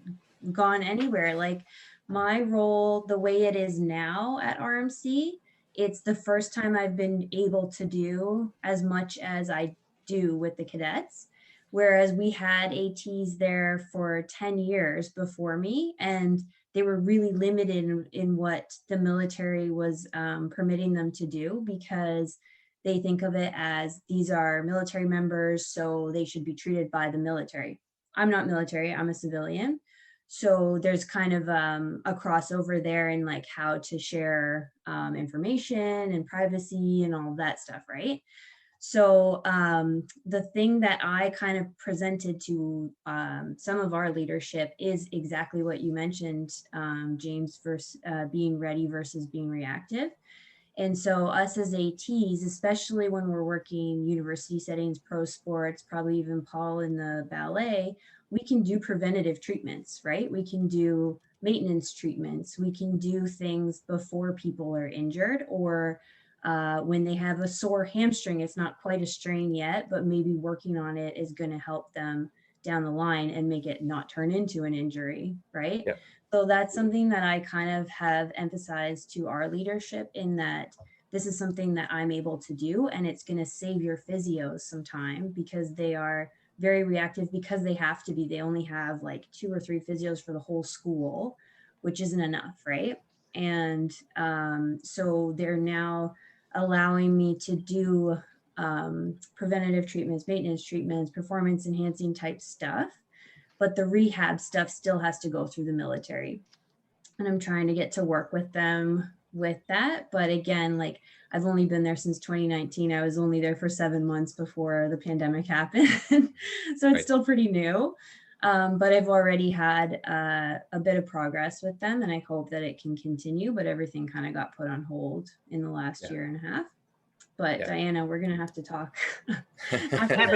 gone anywhere. Like my role, the way it is now at RMC, it's the first time I've been able to do as much as I do with the cadets. Whereas we had ATs there for 10 years before me, and they were really limited in what the military was permitting them to do, because they think of it as these are military members, so they should be treated by the military. I'm not military, I'm a civilian. So there's kind of a crossover there in like how to share information and privacy and all of that stuff, right? So the thing that I kind of presented to some of our leadership is exactly what you mentioned, James, versus being ready versus being reactive. And so us as ATs, especially when we're working university settings, pro sports, probably even Paul in the ballet, we can do preventative treatments, right? We can do maintenance treatments. We can do things before people are injured, or when they have a sore hamstring. It's not quite a strain yet, but maybe working on it is going to help them down the line and make it not turn into an injury, right? Yep. So that's something that I kind of have emphasized to our leadership, in that this is something that I'm able to do, and it's going to save your physios some time, because they are very reactive, because they have to be. They only have like 2 or 3 physios for the whole school, which isn't enough, right? And so they're now allowing me to do preventative treatments, maintenance treatments, performance enhancing type stuff, but the rehab stuff still has to go through the military. And I'm trying to get to work with them with that. But again, like I've only been there since 2019. I was only there for 7 months before the pandemic happened. So it's still pretty new. But I've already had a bit of progress with them, and I hope that it can continue, but everything kind of got put on hold in the last year and a half. But Diana, we're going to have to talk. I have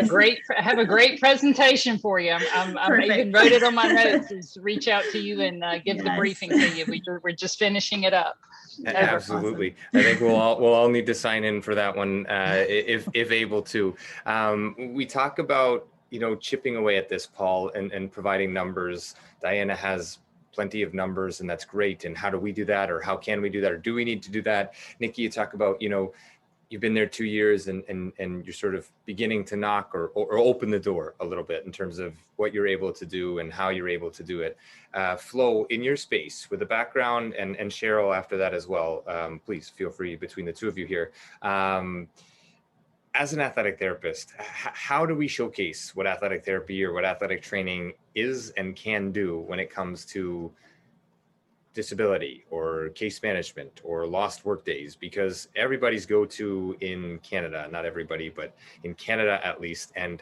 a great presentation for you. I even wrote it on my notes, is reach out to you and give the briefing to you. We're just finishing it up. Absolutely. Awesome. I think we'll all need to sign in for that one if able to. We talk about, chipping away at this, Paul, and providing numbers. Diana has plenty of numbers, and that's great. And how do we do that? Or how can we do that? Or do we need to do that? Nikki, you talk about, you've been there 2 years and you're sort of beginning to knock or open the door a little bit in terms of what you're able to do and how you're able to do it. Flo, in your space with the background, and Cheryl after that as well, please feel free between the two of you here. As an athletic therapist, how do we showcase what athletic therapy or what athletic training is and can do when it comes to disability or case management or lost work days? Because everybody's go-to in Canada, not everybody, but in Canada at least, and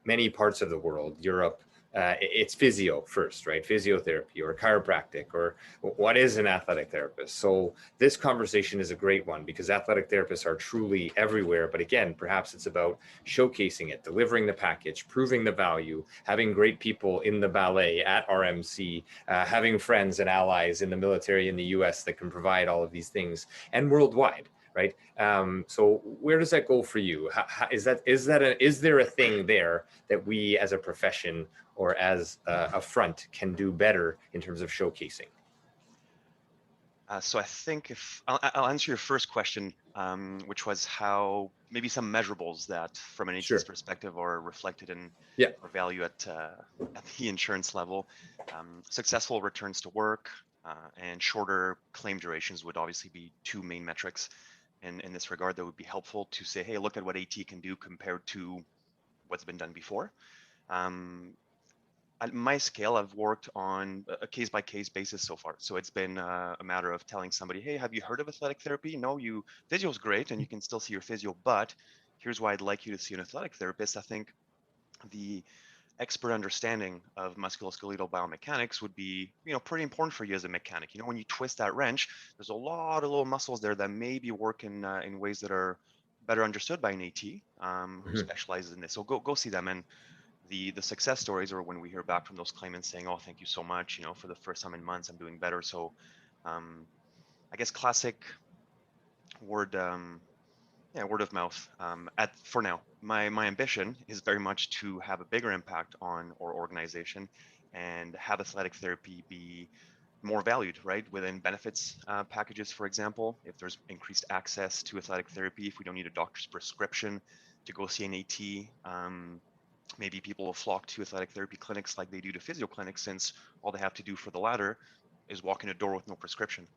many parts of the world, Europe, it's physio first, right? Physiotherapy or chiropractic, or what is an athletic therapist? So this conversation is a great one because athletic therapists are truly everywhere. But again, perhaps it's about showcasing it, delivering the package, proving the value, having great people in the ballet at RMC, having friends and allies in the military in the US that can provide all of these things, and worldwide. Right. So where does that go for you? Is there a thing there that we as a profession or as a front can do better in terms of showcasing? So I think I'll answer your first question, which was how maybe some measurables that from an AT's perspective are reflected in or value at the insurance level. Successful returns to work and shorter claim durations would obviously be two main metrics. In this regard, that would be helpful to say, hey, look at what AT can do compared to what's been done before. At my scale, I've worked on a case-by-case basis so far. So it's been a matter of telling somebody, hey, have you heard of athletic therapy? No, physio's great, and you can still see your physio, but here's why I'd like you to see an athletic therapist. I think the expert understanding of musculoskeletal biomechanics would be, pretty important for you as a mechanic. When you twist that wrench, there's a lot of little muscles there that maybe work in ways that are better understood by an AT who specializes in this. So go see them. And the success stories are when we hear back from those claimants saying, oh, thank you so much. For the first time in months, I'm doing better. So I guess classic word of mouth. For now, my ambition is very much to have a bigger impact on our organization and have athletic therapy be more valued, right? Within benefits packages, for example, if there's increased access to athletic therapy, if we don't need a doctor's prescription to go see an AT, maybe people will flock to athletic therapy clinics like they do to physio clinics, since all they have to do for the latter is walk in a door with no prescription.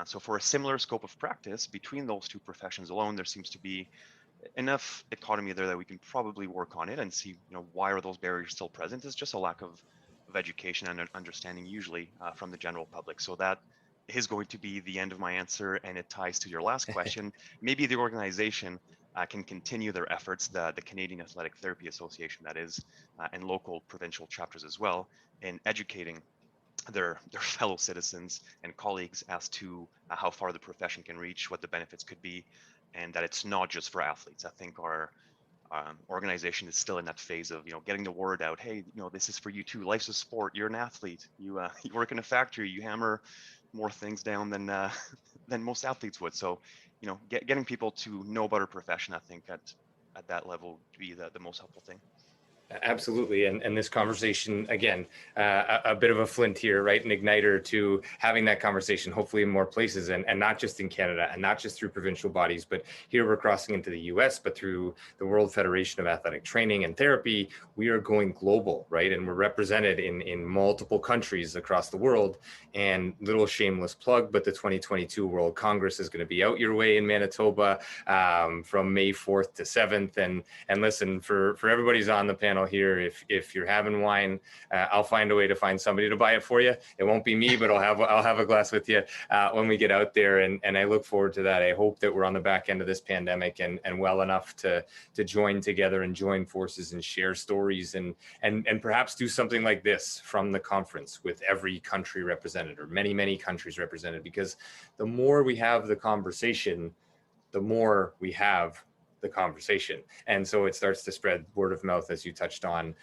So for a similar scope of practice between those two professions alone, there seems to be enough economy there that we can probably work on it and see, why are those barriers still present? It's just a lack of education and understanding usually from the general public. So that is going to be the end of my answer, and it ties to your last question. Maybe the organization can continue their efforts, the Canadian Athletic Therapy Association, that is, and local provincial chapters as well, in educating their fellow citizens and colleagues as to how far the profession can reach, what the benefits could be, and that it's not just for athletes. I think our organization is still in that phase of getting the word out. Hey, this is for you too. Life's a sport. You're an athlete. You work in a factory. You hammer more things down than most athletes would. So getting people to know about our profession, I think at that level would be the most helpful thing. Absolutely. And this conversation, again, a bit of a flint here, right? An igniter to having that conversation, hopefully in more places, and not just in Canada and not just through provincial bodies, but here we're crossing into the US, but through the World Federation of Athletic Training and Therapy, we are going global, right? And we're represented in multiple countries across the world. And little shameless plug, but the 2022 World Congress is going to be out your way in Manitoba from May 4th to 7th. And listen, for everybody's on the panel here, if you're having wine, I'll find a way to find somebody to buy it for you. It won't be me, but I'll have a glass with you when we get out there, and I look forward to that. I hope that we're on the back end of this pandemic and well enough to join together and join forces and share stories and perhaps do something like this from the conference with every country represented, or many countries represented, because the more we have the conversation, the more we have the conversation. And so it starts to spread word of mouth, as you touched on,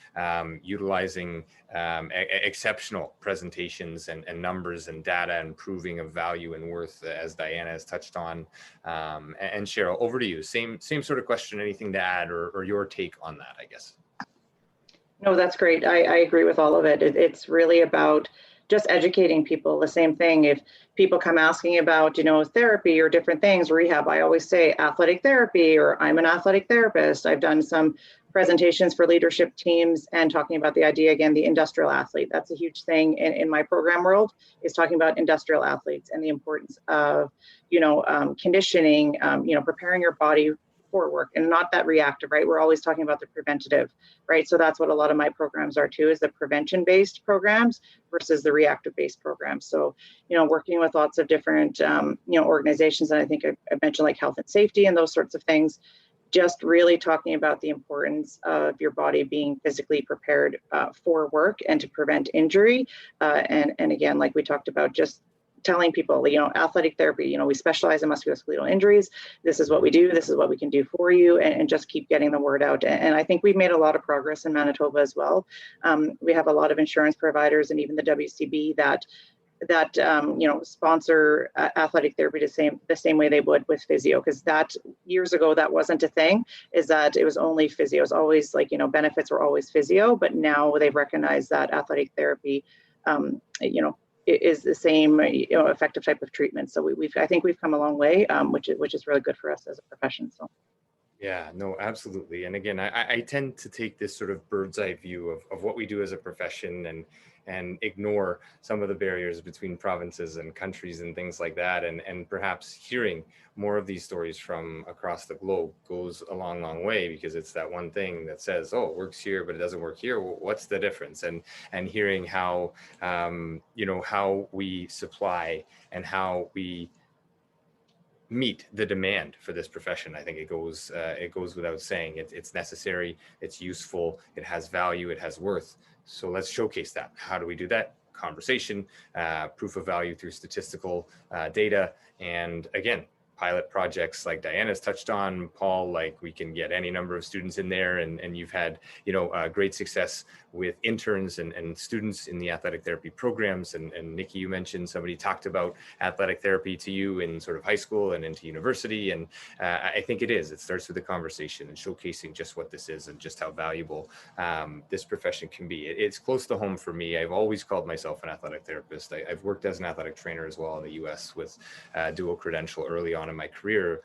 utilizing exceptional presentations and numbers and data and proving of value and worth, as Diana has touched on. And Cheryl, over to you. Same sort of question, anything to add or your take on that, I guess? No, that's great. I agree with all of it. It's really about just educating people. The same thing, if people come asking about, therapy or different things, rehab, I always say athletic therapy, or I'm an athletic therapist. I've done some presentations for leadership teams and talking about the idea, again, the industrial athlete. That's a huge thing in my program world, is talking about industrial athletes and the importance of, conditioning, preparing your body for work, and not that reactive, right? We're always talking about the preventative, right? So that's what a lot of my programs are too, is the prevention-based programs versus the reactive-based programs. So, working with lots of different, organizations, and I think I mentioned like health and safety and those sorts of things, just really talking about the importance of your body being physically prepared for work and to prevent injury. And again, like we talked about, just telling people, athletic therapy, we specialize in musculoskeletal injuries. This is what we do. This is what we can do for you, and just keep getting the word out. And I think we've made a lot of progress in Manitoba as well. We have a lot of insurance providers and even the WCB that sponsor athletic therapy the same way they would with physio, because that years ago that wasn't a thing, is that it was only physio. It was always like, benefits were always physio, but now they've recognized that athletic therapy, is the same, effective type of treatment. So I think we've come a long way, which is really good for us as a profession. So. Yeah, no, absolutely. And again, I tend to take this sort of bird's eye view of what we do as a profession, and ignore some of the barriers between provinces and countries and things like that. And perhaps hearing more of these stories from across the globe goes a long way, because it's that one thing that says, oh, it works here, but it doesn't work here. Well, what's the difference? And hearing how, how we supply and how we meet the demand for this profession. I think it goes without saying. It's necessary, it's useful, it has value, it has worth. So let's showcase that. How do we do that? Conversation, proof of value through statistical data, and again, pilot projects like Diana's touched on, Paul, like we can get any number of students in there, and you've had, great success with interns and students in the athletic therapy programs. And Nikki, you mentioned somebody talked about athletic therapy to you in sort of high school and into university. And I think it starts with a conversation and showcasing just what this is and just how valuable this profession can be. It's close to home for me. I've always called myself an athletic therapist. I've worked as an athletic trainer as well in the US with dual credential early on in my career.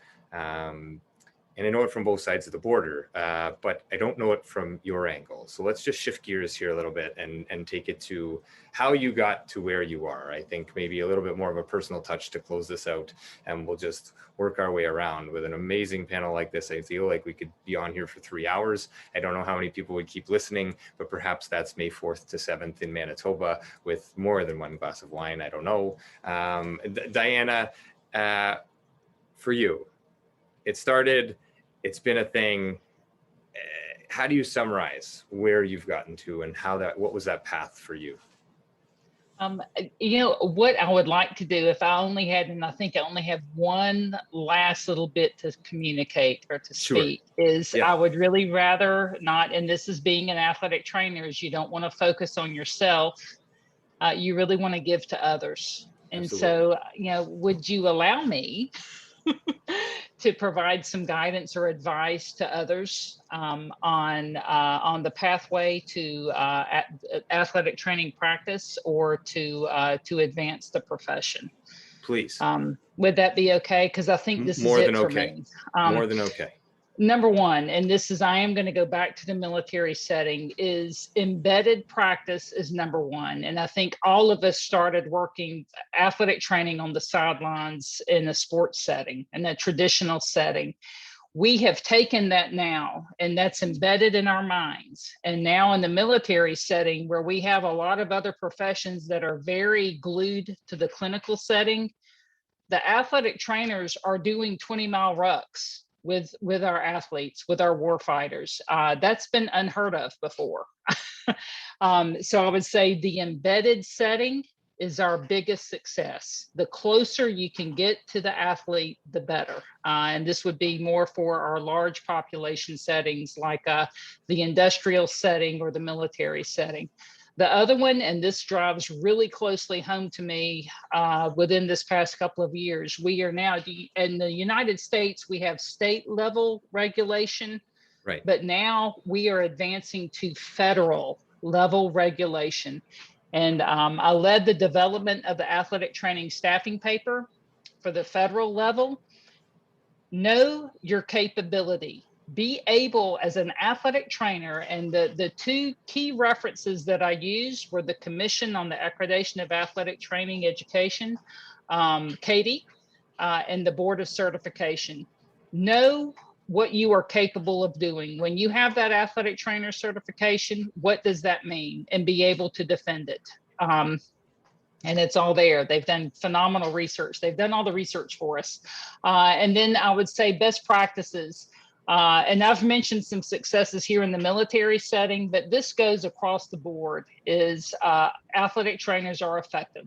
And I know it from both sides of the border, but I don't know it from your angle. So let's just shift gears here a little bit and take it to how you got to where you are. I think maybe a little bit more of a personal touch to close this out, and we'll just work our way around with an amazing panel like this. I feel like we could be on here for 3 hours. I don't know how many people would keep listening, but perhaps that's May 4th to 7th in Manitoba with more than one glass of wine. I don't know. Diana, for you, it started, it's been a thing. How do you summarize where you've gotten to and what was that path for you? What I would like to do, if I only had, and I think I only have one last little bit to communicate or to speak, is I would really rather not, and this is being an athletic trainer, is you don't want to focus on yourself. You really want to give to others. And so, would you allow me to provide some guidance or advice to others on the pathway to athletic training practice, or to advance the profession? Please. Would that be okay? Because I think this more is than it for okay. me. More than okay. Number one, and this is, I am going to go back to the military setting, is embedded practice is number one. And I think all of us started working athletic training on the sidelines in a sports setting, in a traditional setting. We have taken that now, and that's embedded in our minds. And now in the military setting, where we have a lot of other professions that are very glued to the clinical setting, the athletic trainers are doing 20-mile rucks with our athletes, with our war fighters. That's been unheard of before. So I would say the embedded setting is our biggest success. The closer you can get to the athlete, the better. And this would be more for our large population settings, like the industrial setting or the military setting. The other one, and this drives really closely home to me within this past couple of years, we are now, in the United States, we have state level regulation, right? But now we are advancing to federal level regulation. And I led the development of the athletic training staffing paper for the federal level. Know your capability. Be able as an athletic trainer, and the two key references that I used were the Commission on the Accreditation of Athletic Training Education, Katie, and the Board of Certification. Know what you are capable of doing. When you have that athletic trainer certification, what does that mean? And be able to defend it. And it's all there. They've done phenomenal research. They've done all the research for us. And then I would say best practices. And I've mentioned some successes here in the military setting, but this goes across the board, is athletic trainers are effective.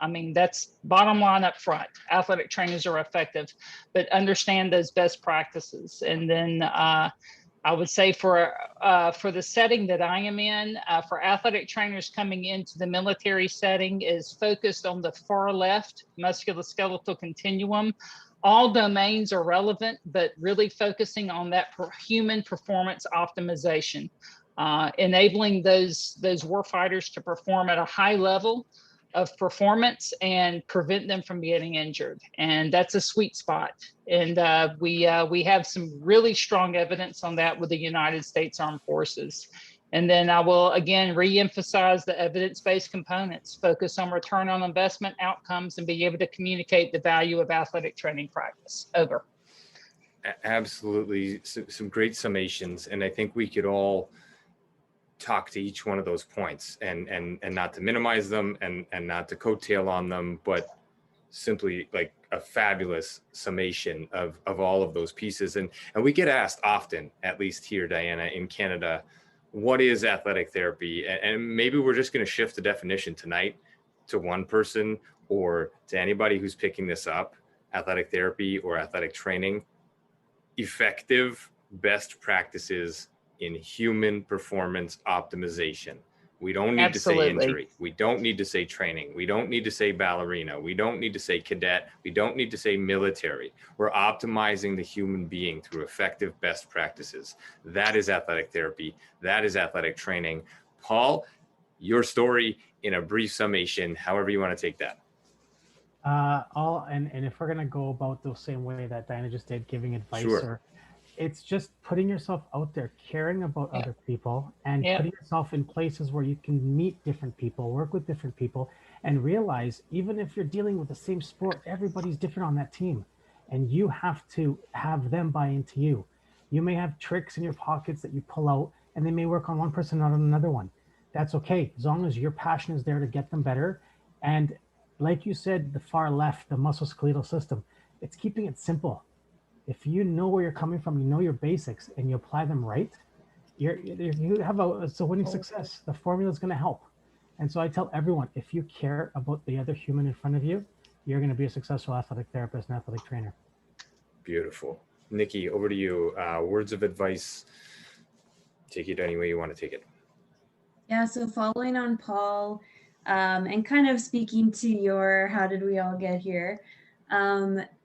I mean, that's bottom line up front. Athletic trainers are effective, but understand those best practices. And then I would say for the setting that I am in, for athletic trainers coming into the military setting, is focused on the far left musculoskeletal continuum. All domains are relevant, but really focusing on that human performance optimization, enabling those warfighters to perform at a high level of performance and prevent them from getting injured. And that's a sweet spot. And we have some really strong evidence on that with the United States Armed Forces. And then I will again re-emphasize the evidence-based components, focus on return on investment outcomes, and be able to communicate the value of athletic training practice. Over. Absolutely, some great summations. And I think we could all talk to each one of those points and not to minimize them and not to coattail on them, but simply like a fabulous summation of all of those pieces. And we get asked often, at least here, Diana, in Canada, what is athletic therapy? And maybe we're just going to shift the definition tonight to one person or to anybody who's picking this up. Athletic therapy or athletic training, effective best practices in human performance optimization. We don't need to say injury. We don't need to say training. We don't need to say ballerina. We don't need to say cadet. We don't need to say military. We're optimizing the human being through effective best practices. That is athletic therapy. That is athletic training. Paul, your story in a brief summation, however you want to take that. And if we're going to go about the same way that Diana just did, giving advice, Sure. or it's just putting yourself out there, caring about other people, and putting yourself in places where you can meet different people, work with different people, and realize even if you're dealing with the same sport, everybody's different on that team, and you have to have them buy into you. You may have tricks in your pockets that you pull out, and they may work on one person, not on another one. That's okay, as long as your passion is there to get them better. And like you said, the far left, the musculoskeletal system, it's keeping it simple. If you know where you're coming from, you know your basics, and you apply them right, it's a winning success. The formula is going to help. And so I tell everyone, if you care about the other human in front of you, you're going to be a successful athletic therapist and athletic trainer. Beautiful. Nikki, over to you. Words of advice. Take it any way you want to take it. Yeah, so following on Paul, and kind of speaking to your how did we all get here,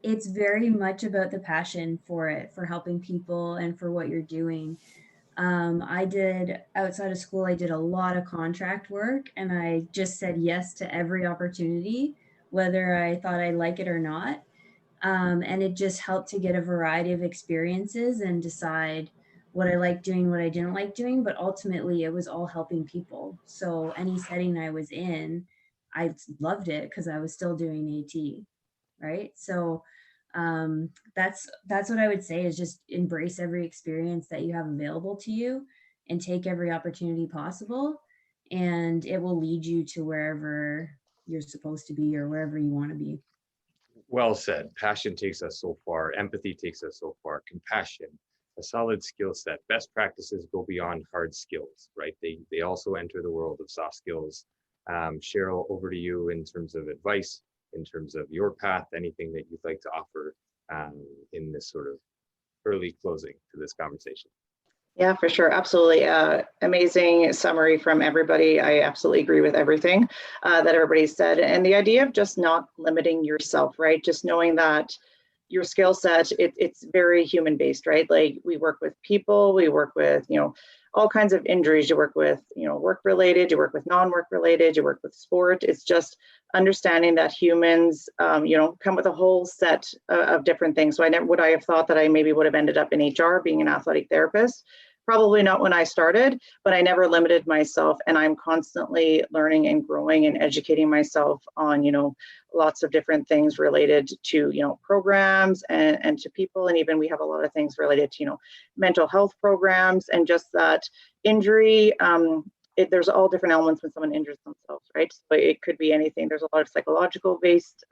it's very much about the passion for it, for helping people and for what you're doing. I did, outside of school, I did a lot of contract work, and I just said yes to every opportunity, whether I thought I'd like it or not. And it just helped to get a variety of experiences and decide what I liked doing, what I didn't like doing, but ultimately it was all helping people. So any setting I was in, I loved it because I was still doing AT, right? So that's what I would say, is just embrace every experience that you have available to you and take every opportunity possible, and it will lead you to wherever you're supposed to be or wherever you want to be. Well said. Passion takes us so far. Empathy takes us so far. Compassion, a solid skill set. Best practices go beyond hard skills, right? They also enter the world of soft skills. Cheryl, over to you in terms of advice, in terms of your path, anything that you'd like to offer in this sort of early closing to this conversation. Yeah, for sure. Absolutely. Amazing summary from everybody. I absolutely agree with everything that everybody said. And the idea of just not limiting yourself, right? Just knowing that your skill set, it's very human based, right? Like we work with people, we work with, all kinds of injuries. You work with, work related, you work with non-work related, you work with sport. It's just understanding that humans, come with a whole set of different things. So would I have thought that I maybe would have ended up in HR being an athletic therapist? Probably not when I started, but I never limited myself, and I'm constantly learning and growing and educating myself on, lots of different things related to, programs and to people. And even we have a lot of things related to, mental health programs, and just that injury. There's all different elements when someone injures themselves, right? So it could be anything. There's a lot of psychological based,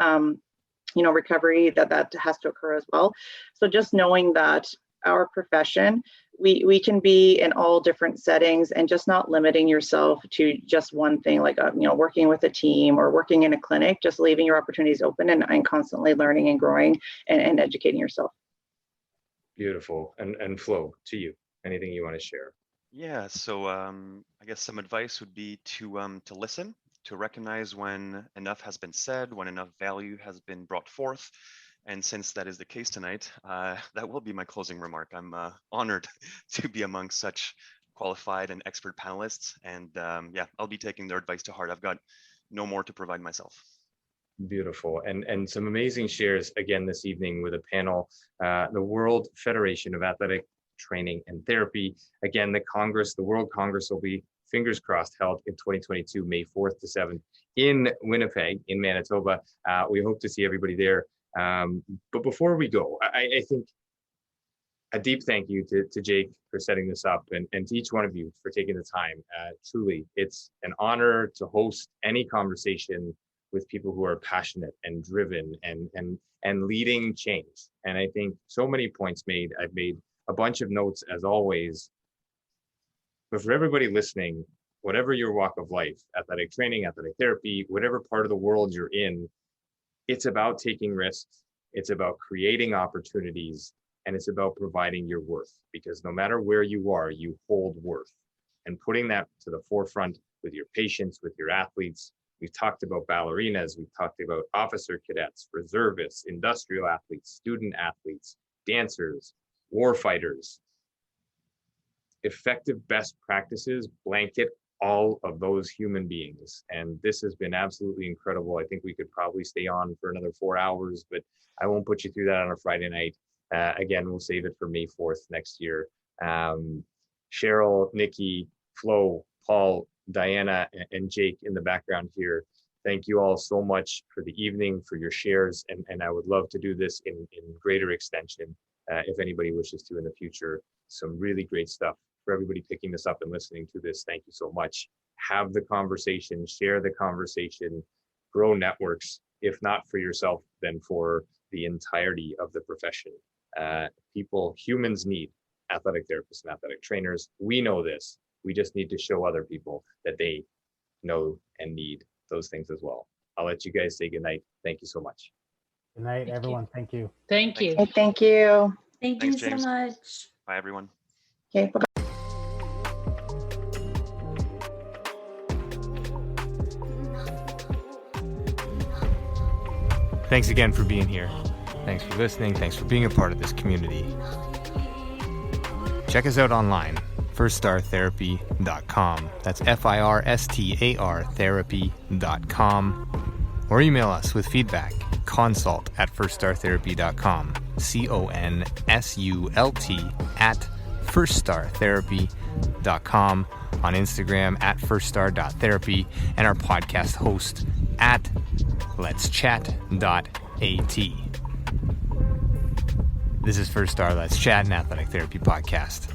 recovery that has to occur as well. So just knowing that our profession, we can be in all different settings, and just not limiting yourself to just one thing, like working with a team or working in a clinic, just leaving your opportunities open and constantly learning and growing and educating yourself. Beautiful. And Flo, to you, anything you want to share? Yeah, so I guess some advice would be to listen, to recognize when enough has been said, when enough value has been brought forth. And since that is the case tonight, that will be my closing remark. I'm honored to be among such qualified and expert panelists. And I'll be taking their advice to heart. I've got no more to provide myself. Beautiful. And some amazing shares again this evening with a panel, the World Federation of Athletic Training and Therapy. Again, the World Congress will be, fingers crossed, held in 2022, May 4th to 7th in Winnipeg, in Manitoba. We hope to see everybody there. But before we go, I think a deep thank you to Jake for setting this up, and to each one of you for taking the time. Truly, it's an honor to host any conversation with people who are passionate and driven and leading change. And I think so many points made. I've made a bunch of notes as always. But for everybody listening, whatever your walk of life, athletic training, athletic therapy, whatever part of the world you're in, it's about taking risks, it's about creating opportunities, and it's about providing your worth, because no matter where you are, you hold worth. And putting that to the forefront with your patients, with your athletes. We've talked about ballerinas, we've talked about officer cadets, reservists, industrial athletes, student athletes, dancers, war fighters. Effective best practices blanket all of those human beings. And this has been absolutely incredible. I think we could probably stay on for another 4 hours, but I won't put you through that on a Friday night. Again, we'll save it for May 4th next year. Cheryl, Nikki, Flo, Paul, Diana, and Jake in the background here. Thank you all so much for the evening, for your shares. And I would love to do this in greater extension if anybody wishes to in the future. Some really great stuff. For everybody picking this up and listening to this, thank you so much. Have the conversation, share the conversation, grow networks, if not for yourself, then for the entirety of the profession. Humans need athletic therapists and athletic trainers. We know this. We just need to show other people that they know and need those things as well. I'll let you guys say goodnight. Thank you so much. Good night, everyone. Thank you. Thank you. Okay, thank you. Thank Thanks, you James. so much. Bye, everyone. Okay, bye-bye. Thanks again for being here. Thanks for listening. Thanks for being a part of this community. Check us out online, firststartherapy.com. That's FIRSTAR therapy.com. Or email us with feedback, consult@firststartherapy.com. CONSULT@firststartherapy.com. On Instagram @firststar.therapy, and our podcast host @letschat.at. This is First Star Let's Chat, an athletic therapy podcast.